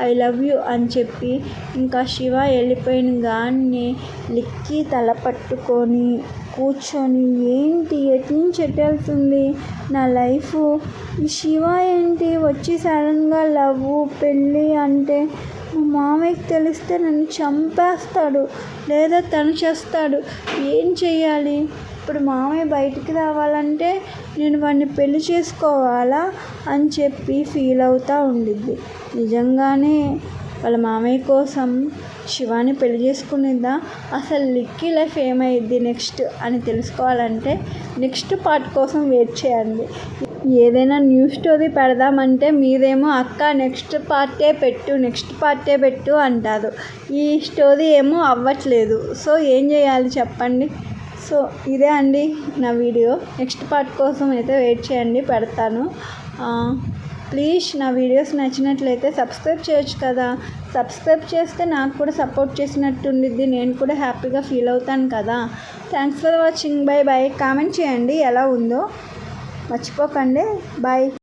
ఐ లవ్ యూ అని చెప్పి ఇంకా శివ వెళ్ళిపోయిన గాన్ని లిక్కీ తల పట్టుకొని కూర్చొని, ఏంటి ఎటు నుంచి ఎటు వెళ్తుంది నా లైఫ్? ఈ శివ ఏంటి వచ్చి సడన్గా లవ్ పెళ్ళి అంటే, మా మామయ్యకి తెలిస్తే నన్ను చంపేస్తాడు లేదా తను చేస్తాడు. ఏం చెయ్యాలి ఇప్పుడు? మామయ్య బయటికి రావాలంటే నేను వాడిని పెళ్లి చేసుకోవాలా అని చెప్పి ఫీల్ అవుతూ ఉండిద్ది. నిజంగానే వాళ్ళ మామయ్య కోసం శివాని పెళ్లి చేసుకునేదా? అసలు లిక్కీ లైఫ్ ఏమైద్ది నెక్స్ట్ అని తెలుసుకోవాలంటే నెక్స్ట్ పార్ట్ కోసం వెయిట్ చేయండి. ఏదైనా న్యూ స్టోరీ పెడదామంటే మీరేమో అక్క నెక్స్ట్ పార్టే పెట్టు అంటారు. ఈ స్టోరీ ఏమో అవ్వట్లేదు. సో ఏం చేయాలి చెప్పండి? సో ఇదే అండి నా వీడియో. నెక్స్ట్ పార్ట్ కోసం అయితే వెయిట్ చేయండి, పెడతాను. ప్లీజ్ నా వీడియోస్ నచ్చినట్లయితే సబ్స్క్రైబ్ చేయొచ్చు కదా. సబ్స్క్రైబ్ చేస్తే నాకు కూడా సపోర్ట్ చేసినట్టు ఉండిద్ది, నేను కూడా హ్యాపీగా ఫీల్ అవుతాను కదా. Thanks for watching. Bye bye. Comment చేయండి ఎలా ఉందో మర్చిపోకండి. బాయ్.